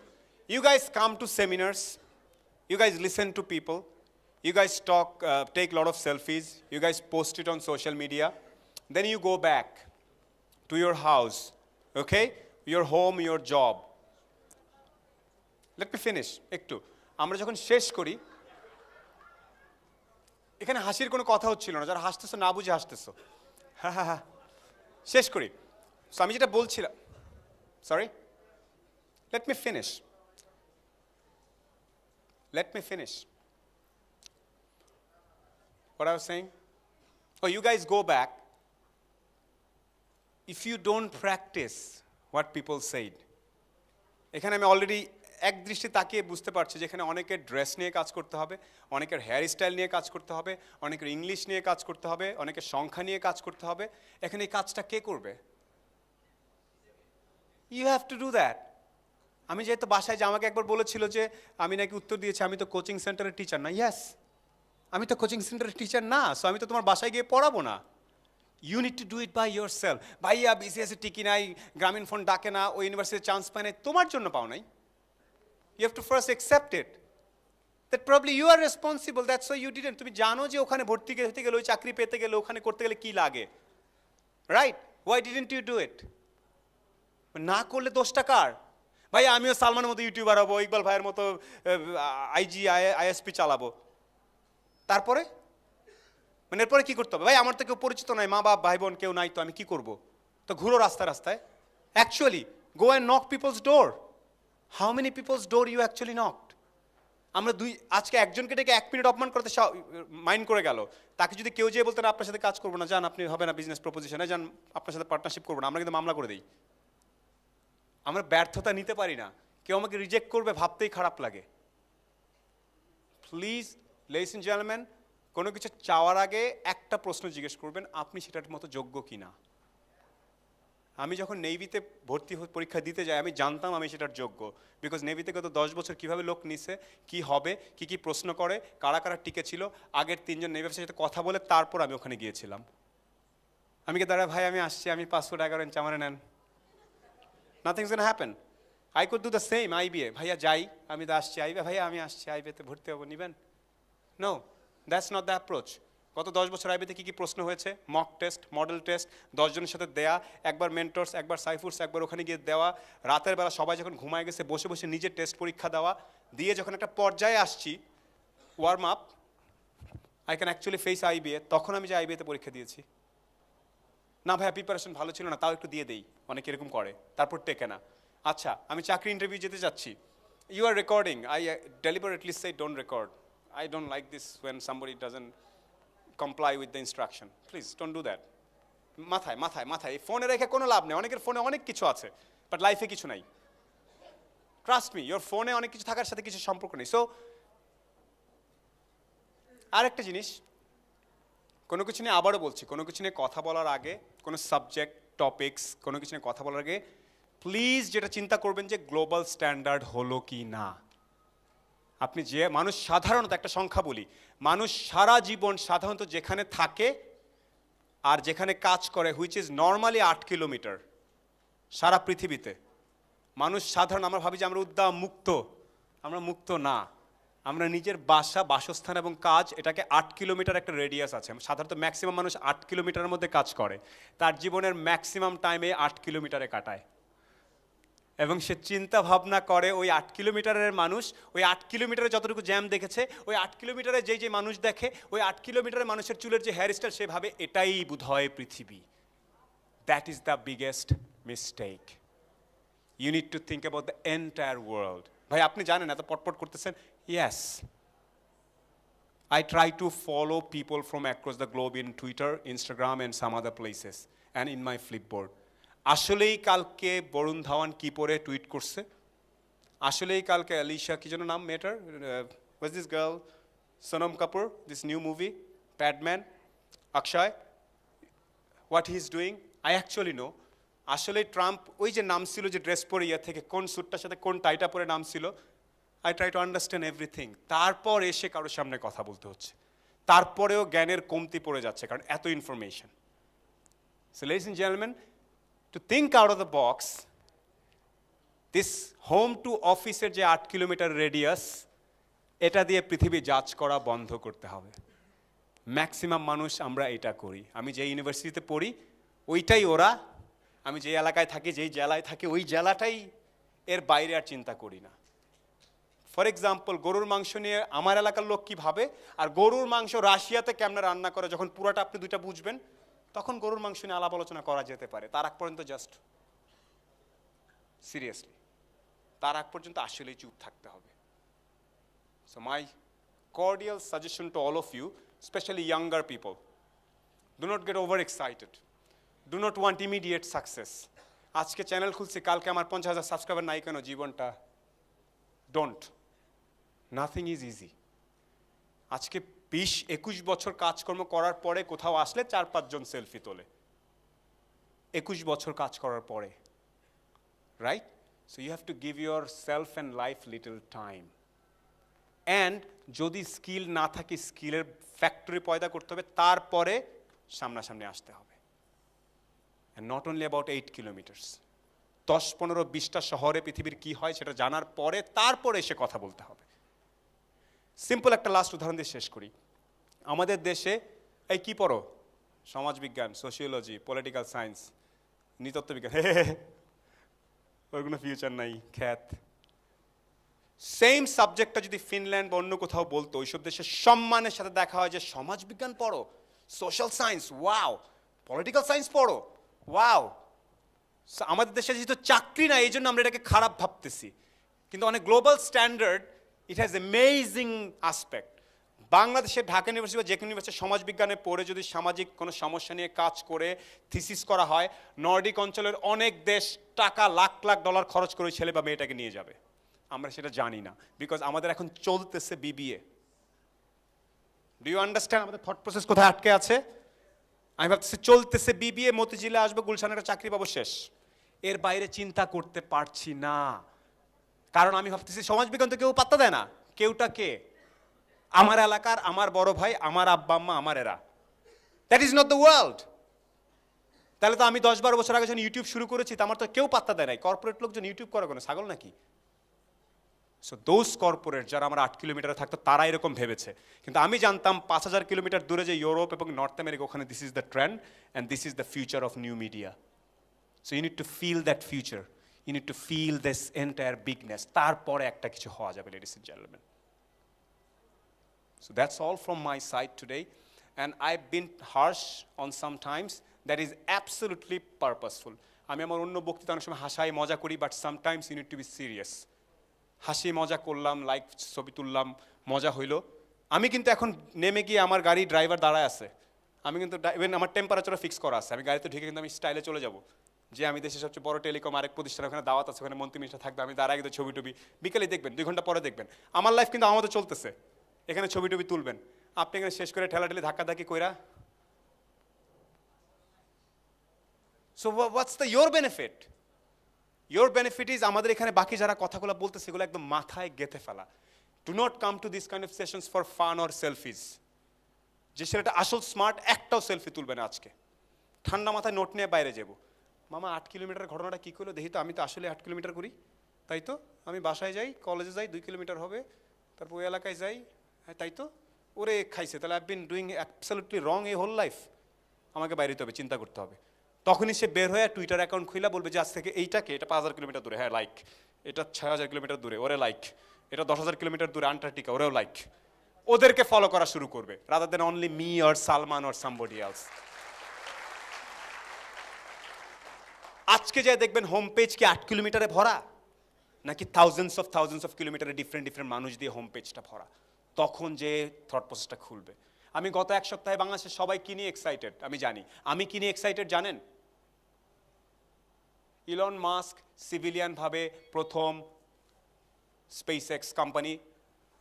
You guys come to seminars, you guys listen to people, you guys talk, take a lot of selfies, you guys post it on social media, then you go back to your house, okay, your home, your job. Let me finish একটু। আমরা যখন শেষ করি, এখানে হাসির কোনো কথা হচ্ছিল না, যারা হাসতেছো না বুঝে হাসতেছো। হ্যাঁ হ্যাঁ হ্যাঁ, শেষ করি। সো আমি যেটা বলছিলাম, sorry, let me finish, let me finish what I was saying. Oh, you guys go back. If you don't practice what people said, এখানে আমি অলরেডি এক দৃষ্টি তাকিয়ে বুঝতে পারছি যে এখানে অনেকের ড্রেস নিয়ে কাজ করতে হবে, অনেকের হেয়ার স্টাইল নিয়ে কাজ করতে হবে, অনেকের ইংলিশ নিয়ে কাজ করতে হবে, অনেকের সংখ্যা নিয়ে কাজ করতে হবে। এখানে এই কাজটা কে করবে? You have to do that. আমি যেহেতু বাসায় যে আমাকে একবার বলেছিল যে আমি নাকি উত্তর দিয়েছি আমি তো কোচিং সেন্টারের টিচার না। ইয়েস, আমি তো কোচিং সেন্টারের টিচার না, সো আমি তো তোমার বাসায় গিয়ে পড়াবো না। You need to do it by yourself. ভাইয়া বিসিএসে টিকি নাই, গ্রামীণ ফোন ডাকে না, ওই ইউনিভার্সিটির চান্স পায় নাই, তোমার জন্য পাও নাই। You have to first accept it. That probably you are responsible, that's why you didn't. তুমি জানো যে ওখানে ভর্তি হতে গেলে, ওই চাকরি পেতে গেলে, ওখানে করতে গেলে কি লাগে, right? Why didn't you do it? না করলে দোষটা কার? ভাই আমিও সালমানের মতো ইউটিউবার হবো, ইকবাল ভাইয়ের মতো আইজি আইএসপি চালাবো, তারপরে মানে এরপরে কি করতে হবে? ভাই আমার তো কেউ পরিচিত নাই, মা বাপ ভাই বোন কেউ নাই, তো আমি কি করব? তো ঘুরো রাস্তায় রাস্তায়। Actually go and knock people's door. How many people's door you actually knocked? আমরা আজকে একজনকে ডেকে 1 মিনিট অপমান করতে মাইন্ড করে গেল, তাকে যদি কেউ যেয়ে বলতেন আপনার সাথে কাজ করবো না, যান আপনি হবে না বিজনেস প্রপোজিশনে, যান আপনার সাথে পার্টনারশিপ করবো না, আমরা কিন্তু মামলা করে দিই। আমরা ব্যর্থতা নিতে পারি না, কেউ আমাকে রিজেক্ট করবে ভাবতেই খারাপ লাগে। প্লিজ লেডিস এন্ড জেন্টলম্যান, কোনো কিছু চাওয়ার আগে একটা প্রশ্ন জিজ্ঞেস করবেন, আপনি সেটার মতো যোগ্য কিনা। আমি যখন নেভিতে ভর্তি পরীক্ষা দিতে যাই, আমি জানতাম আমি সেটার যোগ্য, বিকজ নেভিতে গত 10 বছর কীভাবে লোক নিছে, কি হবে, কি প্রশ্ন করে, কারা কারা টিকে ছিল, আগের 3 জন নেভি অফিসারের সাথে কথা বলে তারপর আমি ওখানে গিয়েছিলাম। আমি কি দাঁড়া ভাই আমি আসছি, আমি পাসপোর্ট 11 ইঞ্চ আমারে নেন, nothing is gonna happen. I could do the same IBA, ভাইয়া যাই আমি তো আসছি আইবিএ, ভাইয়া আমি আসছি আইবিএতে ভর্তি হবো, নিবেন? No, that's not the approach. গত 10 বছর আইবিতে কী প্রশ্ন হয়েছে? মক টেস্ট, মডেল টেস্ট, 10 জনের সাথে দেয়া, একবার মেন্টরস, একবার সাইফুর্স, একবার ওখানে গিয়ে দেওয়া, রাতের বেলা সবাই যখন ঘুমায় গেছে বসে বসে নিজের টেস্ট পরীক্ষা দেওয়া, দিয়ে যখন একটা পর্যায়ে আসছি warm up, I can actually face IBA, তখন আমি যে আইবিএতে পরীক্ষা দিয়েছি। না ভাইয়া প্রিপারেশন ভালো ছিল না, তাও একটু দিয়ে দেই, অনেকে এরকম করে, তারপর টেকে না। আচ্ছা আমি চাকরি ইন্টারভিউ যেতে যাচ্ছি, you are recording, I deliberately say don't record, I don't like this when somebody doesn't comply with the instruction. Please don't do that. মাথায় মাথায় মাথায় ফোনে রেখে কোনো লাভ নেই, অনেকের ফোনে অনেক কিছু আছে বাট লাইফে কিছু নাই। ট্রাস্ট মি, ইয়োর ফোনে অনেক কিছু থাকার সাথে কিছু সম্পর্ক নেই। সো আরেকটা জিনিস, কোনো কিছু নিয়ে আবারও বলছি, কোনো কিছু নিয়ে কথা বলার আগে, কোনো সাবজেক্ট টপিকস কোনো কিছু নিয়ে কথা বলার আগে প্লিজ যেটা চিন্তা করবেন যে গ্লোবাল স্ট্যান্ডার্ড হলো কি না। আপনি যে মানুষ সাধারণত একটা সংখ্যা বলি, মানুষ সারা জীবন সাধারণত যেখানে থাকে আর যেখানে কাজ করে হুইচ ইজ নর্মালি 8 কিলোমিটার সারা পৃথিবীতে। মানুষ সাধারণ আমরা ভাবি যে আমরা উদ্যম মুক্ত, আমরা মুক্ত না। আমরা নিজের বাসা বাসস্থান এবং কাজ এটাকে 8 কিলোমিটার একটা রেডিয়াস আছে। সাধারণত ম্যাক্সিমাম মানুষ 8 কিলোমিটারের মধ্যে কাজ করে, তার জীবনের ম্যাক্সিমাম টাইমে 8 কিলোমিটারে কাটায় এবং সে চিন্তা ভাবনা করে ওই 8 কিলোমিটারের মানুষ ওই 8 কিলোমিটারে যতটুকু জ্যাম দেখেছে ওই 8 কিলোমিটারে যে মানুষ দেখে ওই 8 কিলোমিটারের মানুষের চুলের যে হেয়ার স্টাইল সেভাবে এটাই বোধহয় পৃথিবী। That is the biggest mistake. You need to think about the entire world. ভাই আপনি জানেন এত পটপট করতেছেন, yes I try to follow people from across the globe in Twitter, Instagram and some other places and in my Flipboard. আসলেই কালকে বরুণ ধাওয়ান কি পরে টুইট করছে, আসলেই কালকে আলিশা কি যেন নাম মেয়েটার, was this girl Sonam Kapoor, this new movie Padman, Akshay, what he is doing I actually know. আসলে ট্রাম্প ওই যে নাম ছিল যে ড্রেস পরে ইয়ে থেকে কোন স্যুটটার সাথে কোন টাইটা পরে নাম ছিল, I try to understand everything. তারপর এসে কারোর সামনে কথা বলতে হচ্ছে, তারপরেও জ্ঞানের কমতি পড়ে যাচ্ছে কারণ এত information. So ladies and gentleman, to think out of the box, this home to অফিসের যে 8 কিলোমিটার রেডিয়াস এটা দিয়ে পৃথিবী জাজ করা বন্ধ করতে হবে। ম্যাক্সিমাম মানুষ আমরা এটা করি। আমি যে ইউনিভার্সিটিতে পড়ি ওইটাই ওরা, আমি যে এলাকায় থাকি যেই জেলায় থাকি ওই জেলাটাই, এর বাইরে আর চিন্তা করি না। ফর এক্সাম্পল গরুর মাংস নিয়ে আমার এলাকার লোক কী ভাবে আর গরুর মাংস রাশিয়াতে কেমনে রান্না করে, যখন পুরোটা আপনি দুইটা বুঝবেন তখন গরুর মাংস নিয়ে আলাপ আলোচনা করা যেতে পারে। তার আগ পর্যন্ত জাস্ট সিরিয়াসলি তার আগ পর্যন্ত আসলেই চুপ থাকতে হবে। So my cordial suggestion to all of you, especially younger people, do not get overexcited, do not want immediate success. আজকে চ্যানেল খুলছি, কালকে আমার 50,000 সাবস্ক্রাইবার নাই কেন জীবনটা, ডোন্ট, নাথিং ইজ ইজি। আজকে 20-21 বছর কাজকর্ম করার পরে কোথাও আসলে 4-5 জন সেলফি তোলে, 21 বছর কাজ করার পরে, right? So you have to give yourself and life little time. And যদি স্কিল না থাকে স্কিলের ফ্যাক্টরি পয়দা করতে হবে, তারপরে সামনাসামনি আসতে হবে। And not only about 8 kilometres, 10-15-20টা শহরে পৃথিবীর কি হয় সেটা জানার পরে তারপরে এসে কথা বলতে হবে। সিম্পল একটা লাস্ট উদাহরণ দিয়ে শেষ করি। আমাদের দেশে এই কি পড়ো, সমাজবিজ্ঞান, সোশিওলজি, পলিটিক্যাল সায়েন্স, নৃতত্ত্ববিজ্ঞান, ওর কোনো ফিউচার নাই, খ্যাত। সেম সাবজেক্টটা যদি ফিনল্যান্ড বা অন্য কোথাও বলতো, ওইসব দেশে সম্মানের সাথে দেখা হয় যে সমাজবিজ্ঞান পড়ো, social science, wow, political science পড়ো, ওয়াও। আমাদের দেশে যেহেতু চাকরি না এই জন্য আমরা এটাকে খারাপ ভাবতেছি, কিন্তু অনেক global standard it has amazing aspect. বাংলাদেশের ঢাকা ইউনিভার্সিটি বা যে কোনো ইউনিভার্সিটি সমাজবিজ্ঞানে পড়ে যদি সামাজিক কোনো সমস্যা নিয়ে কাজ করে থিসিস করা হয়, নর্ডিক অঞ্চলের অনেক দেশ টাকা লাখ লাখ ডলার খরচ করে ছেলে বা মেয়েটাকে নিয়ে যাবে। আমরা সেটা জানি না, বিকজ আমাদের এখন চলতেছে বিবিএ। ডু ইউ আন্ডারস্ট্যান্ড আমাদের থট প্রসেস কোথায় আটকে আছে? আমি ভাবতেছি চলতেছে বিবিএ, মতিঝিলে আসবো, গুলশানে একটা চাকরি পাবো, শেষ। এর বাইরে চিন্তা করতে পারছি না, কারণ আমি ভাবতেছি সমাজবিজ্ঞান তো কেউ পাত্তা দেয় না। কেউটা কে? আমার এলাকার, আমার বড় ভাই, আমার আব্বা আম্মা, আমার এরা। That is not the world. তাহলে তো আমি 10-12 বছর আগে যখন ইউটিউব শুরু করেছি তা আমার তো কেউ পাত্তা দেয় নাই। কর্পোরেট লোকজন ইউটিউব করে কোনো ছাগল নাকি? সো দোজ কর্পোরেট যারা আমার 8 কিলোমিটারে থাকতো তারা এরকম ভেবেছে, কিন্তু আমি জানতাম 5000 কিলোমিটার দূরে যে ইউরোপ এবং নর্থ আমেরিকা, ওখানে this is the trend and this is the future of new media. So you need to feel that future, you need to feel this entire bigness, তারপরে একটা কিছু হওয়া যাবে, ladies and gentleman. So that's all from my side today, and I've been harsh on some times. That is absolutely purposeful. আমি আমার অন্য বক্তৃতা অনেক সময় হাসাই মজা করি, but sometimes you need to be serious. হাসি মজা করলাম, লাইক ছবি তুললাম, মজা হইলো। আমি কিন্তু এখন নেমে গিয়ে আমার গাড়ি ড্রাইভার দাঁড়ায় আছে, আমি কিন্তু ইভেন আমার টেম্পারেচারও ফিক্স করা আছে, আমি গাড়িতে ঢুকে কিন্তু আমি স্টাইলে চলে যাব যে আমি দেশের সবচেয়ে বড় টেলিকম আরেক প্রতিষ্ঠান, ওখানে দাওয়াত আছে, ওখানে মন্ত্রী মিনিস্টার থাকবে, আমি দাঁড়ায় কিন্তু ছবি টবি বিকেলে দেখবেন, 2 ঘন্টা পরে দেখবেন। আমার লাইফ কিন্তু আমাদের চলতেছে, এখানে ছবি টবি তুলবেন, আপনি এখানে শেষ করে ঠেলাঠেলি ধাক্কাধাক্কি কইরা so what's the your benefit? Your benefit is আমাদের এখানে বাকি যারা কথাগুলো বলতে সেগুলো একদম মাথায় গেঁথে ফেলা। Do not come to this kind of sessions for fun or selfies. যে ছেলেটা আসল স্মার্ট, একটাও সেলফি তুলবে না আজকে, ঠান্ডা মাথায় নোট নিয়ে বাইরে যাবো। মামা 8 কিলোমিটার ঘটনাটা কী করলো দেখি তো, আমি তো আসলে 8 কিলোমিটার করি, তাই তো আমি বাসায় যাই, কলেজে যাই 2 কিলোমিটার হবে, তারপর ওই এলাকায় যাই, হ্যাঁ তাই তো, ওরে খাইছে, তাহলে আই বিন ডুইং অ্যাবসলিউটলি রং এই হোল লাইফ, আমাকে বাইরে যেতে হবে, চিন্তা করতে হবে। তখনই সে বের হয়ে টুইটার অ্যাকাউন্ট খুলে বলবে যে আজ থেকে এইটাকে, এটা 5000 কিলোমিটার দূরে, হ্যাঁ লাইক, এটা 6000 কিলোমিটার দূরে, ওরে লাইক, এটা 10,000 কিলোমিটার দূরে আন্টার্কটিকা, ওরেও লাইক। ওদেরকে ফলো করা শুরু করবে rather then only me or Salman or somebody else. আজকে যে দেখবেন হোম পেজ কি 8 কিলোমিটারে ভরা, নাকি থাউজেন্ডস অফ কিলোমিটারে ডিফারেন্ট মানুষ দিয়ে হোম পেজটা ভরা, তখন যে থট প্রসেসটা খুলবে। আমি গত 1 সপ্তাহে বাংলাদেশের সবাই কি নিয়ে এক্সাইটেড আমি জানি। আমি কি নিয়ে এক্সাইটেড জানেন? ইলন মাস্ক সিভিলিয়ান ভাবে প্রথম space x company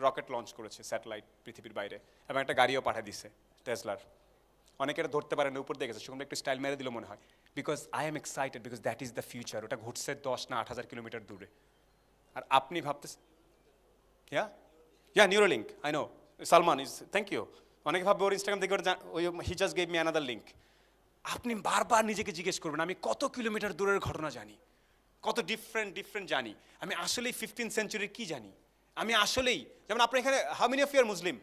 rocket launch করেছে স্যাটেলাইট পৃথিবীর বাইরে, এবং একটা গাড়িও পাঠিয়ে দিছে টেসলার। অনেকে এটা ধরতে পারেন, উপর দেখেছে, সেখানে একটু স্টাইল মেরে দিল মনে হয়, because I am excited, because that is the future. ওটা ঘুরছে 10 না 8000 কিলোমিটার দূরে। আর আপনি ভাবতেছেন Neuralink, I know, Salman is, thank you. অনেকে ভাববে ওর ইনস্টাগ্রাম দেখে ওই he just gave me another link. আপনি বারবার নিজেকে জিজ্ঞেস করবেন আমি কত কিলোমিটার দূরের ঘটনা জানি, কত ডিফারেন্ট জানি, আমি আসলেই 15th সেঞ্চুরির কি জানি, আমি আসলেই, যেমন আপনার এখানে how many of you are Muslim?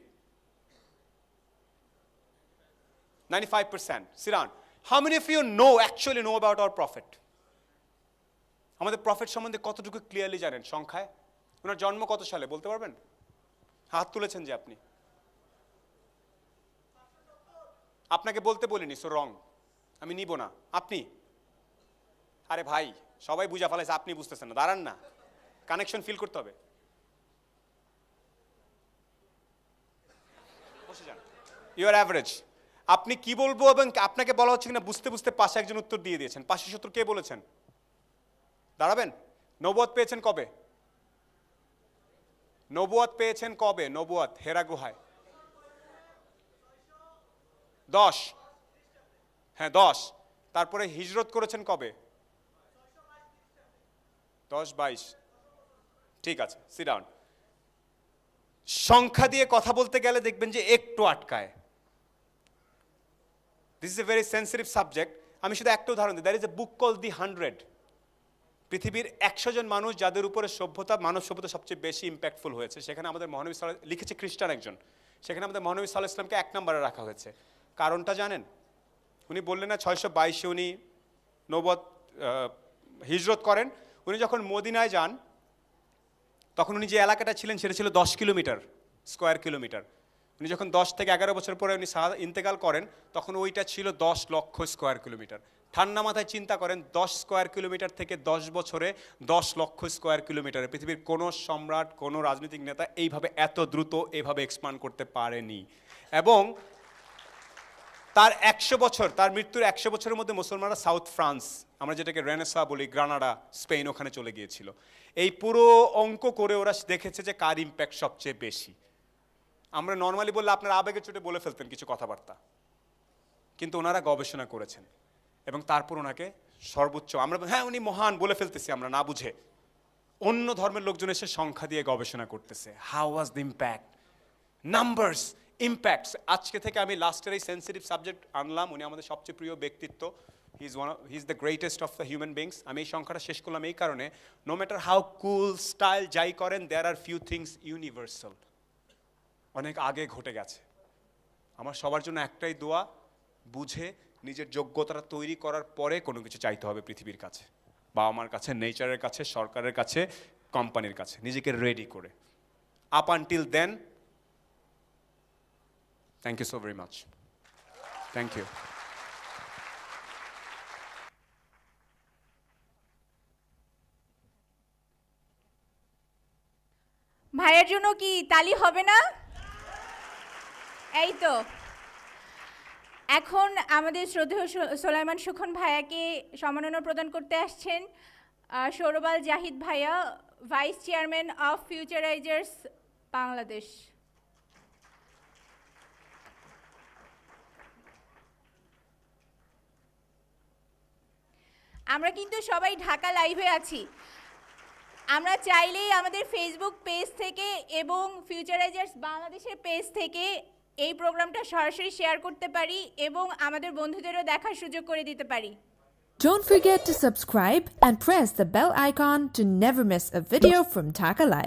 95%. Sit down. How many of you actually know about our prophet? আমাদের প্রফেট সম্বন্ধে কতটুকু ক্লিয়ারলি জানেন সংখ্যায়? ওনার জন্ম কত সালে বলতে পারবেন? হাত তুলেছেন যে আপনি। আপনাকে বলতে বলিনি, সো রং, আমি নিব না। আপনি, আরে ভাই সবাই বুঝা ফেলাইছে, আপনি বুঝতেছেন না, দাঁড়ান না, কানেকশন ফিল করতে হবে। বসে যান, ইউ আর অ্যাভারেজ। আপনি কি বলবো এবং আপনাকে বলা হচ্ছে কিনা বুঝতে বুঝতে পাশে একজন উত্তর দিয়ে দিয়েছেন। পাশে সূত্র কে বলেছেন? দাঁড়াবেন। নবুয়ত পেয়েছেন কবে? নবুয়ত পেয়েছেন কবে? নবুয়ত হেরা গুহায় 10, হ্যাঁ 10। তারপরে হিজরত করেছেন কবে? 10-22, ঠিক আছে, সিট ডাউন। সংখ্যা দিয়ে কথা বলতে গেলে দেখবেন যে একটু আটকায়। This is a very sensitive subject. আমি শুধু একটা উদাহরণ দিই। There is a book call the 100। পৃথিবীর 100 জন মানুষ যাদের উপরে মানব সভ্যতা সবচেয়ে বেশি ইম্প্যাক্টফুল হয়েছে, সেখানে আমাদের মহানবী সাল্লাল্লাহু লিখেছে খ্রিস্টান একজন, সেখানে আমাদের মহানবী সাল্লাল্লাহু আলাইহি ওয়াসাল্লামকে 1 নম্বরে রাখা হয়েছে। কারণটা জানেন? উনি বললেন না 622-এ উনি নবুয়ত হিজরত করেন। উনি যখন মদিনায় যান তখন উনি যে এলাকাটা ছিলেন সেটা ছিল 10 কিলোমিটার স্কোয়ার কিলোমিটার। উনি যখন 10 থেকে 11 বছর পরে উনি ইন্তেকাল করেন তখন ওইটা ছিল 10 লক্ষ স্কোয়ার কিলোমিটার। ঠান্ডা মাথায় চিন্তা করেন, 10 স্কোয়ার কিলোমিটার থেকে 10 বছরে 10 লক্ষ স্কোয়ার কিলোমিটারে পৃথিবীর কোনো সম্রাট, কোনো রাজনৈতিক নেতা এইভাবে এত দ্রুত এভাবে এক্সপান্ড করতে পারেনি। এবং তার 100 বছর, তার মৃত্যুর 100 বছরের মধ্যে মুসলমানরা সাউথ ফ্রান্স, আমরা যেটাকে রেনেসা বলি, গ্রানাডা, স্পেন, ওখানে চলে গিয়েছিল। এই পুরো অঙ্ক করে ওরা দেখেছে যে কার ইম্প্যাক্ট সবচেয়ে বেশি। আমরা নর্মালি বললে আপনার আবেগের চোটে বলে ফেলতেন কিছু কথাবার্তা, কিন্তু ওনারা গবেষণা করেছেন এবং তারপর ওনাকে সর্বোচ্চ, আমরা হ্যাঁ উনি মহান বলে ফেলতেছি আমরা না বুঝে। অন্য ধর্মের লোকজন এসে সংখ্যা দিয়ে গবেষণা করতেছে, how was the impact, numbers, impacts. আজকে থেকে আমি লাস্টের এই সেন্সিটিভ সাবজেক্ট আনলাম। উনি আমাদের সবচেয়ে প্রিয় ব্যক্তিত্ব, he is the greatest of the human beings. আমি এই সংখ্যাটা শেষ করলাম এই কারণে, no matter how cool style যাই করেন, there are few things universal, অনেক আগে ঘটে গেছে। আমার সবার জন্য একটাই দোয়া, বুঝে নিজের যোগ্যতাটা তৈরি করার পরে কোনো কিছু চাইতে হবে পৃথিবীর কাছে, বাবা মার কাছে, নেচারের কাছে, সরকারের কাছে, কোম্পানির কাছে, নিজেকে রেডি করে। Up until then, thank you so very much, thank you. ভাইয়ের জন্য কি তালি হবে না? এই তো, এখন আমাদের শ্রদ্ধেয় সোলাইমান সুখন ভাইয়াকে সম্মাননা প্রদান করতে আসছেন সৌরভ আল জাহিদ ভাইয়া, ভাইস চেয়ারম্যান অফ ফিউচারাইজার্স বাংলাদেশ। আমরা কিন্তু সবাই ঢাকা লাইভে আছি। আমরা চাইলেই আমাদের ফেসবুক পেজ থেকে এবং ফিউচারাইজার্স বাংলাদেশের পেজ থেকে এই প্রোগ্রামটা সরাসরি শেয়ার করতে পারি এবং আমাদের বন্ধুদেরও দেখার সুযোগ করে দিতে পারি। Don't forget to subscribe and press the bell icon to never miss a video from Dhaka Live.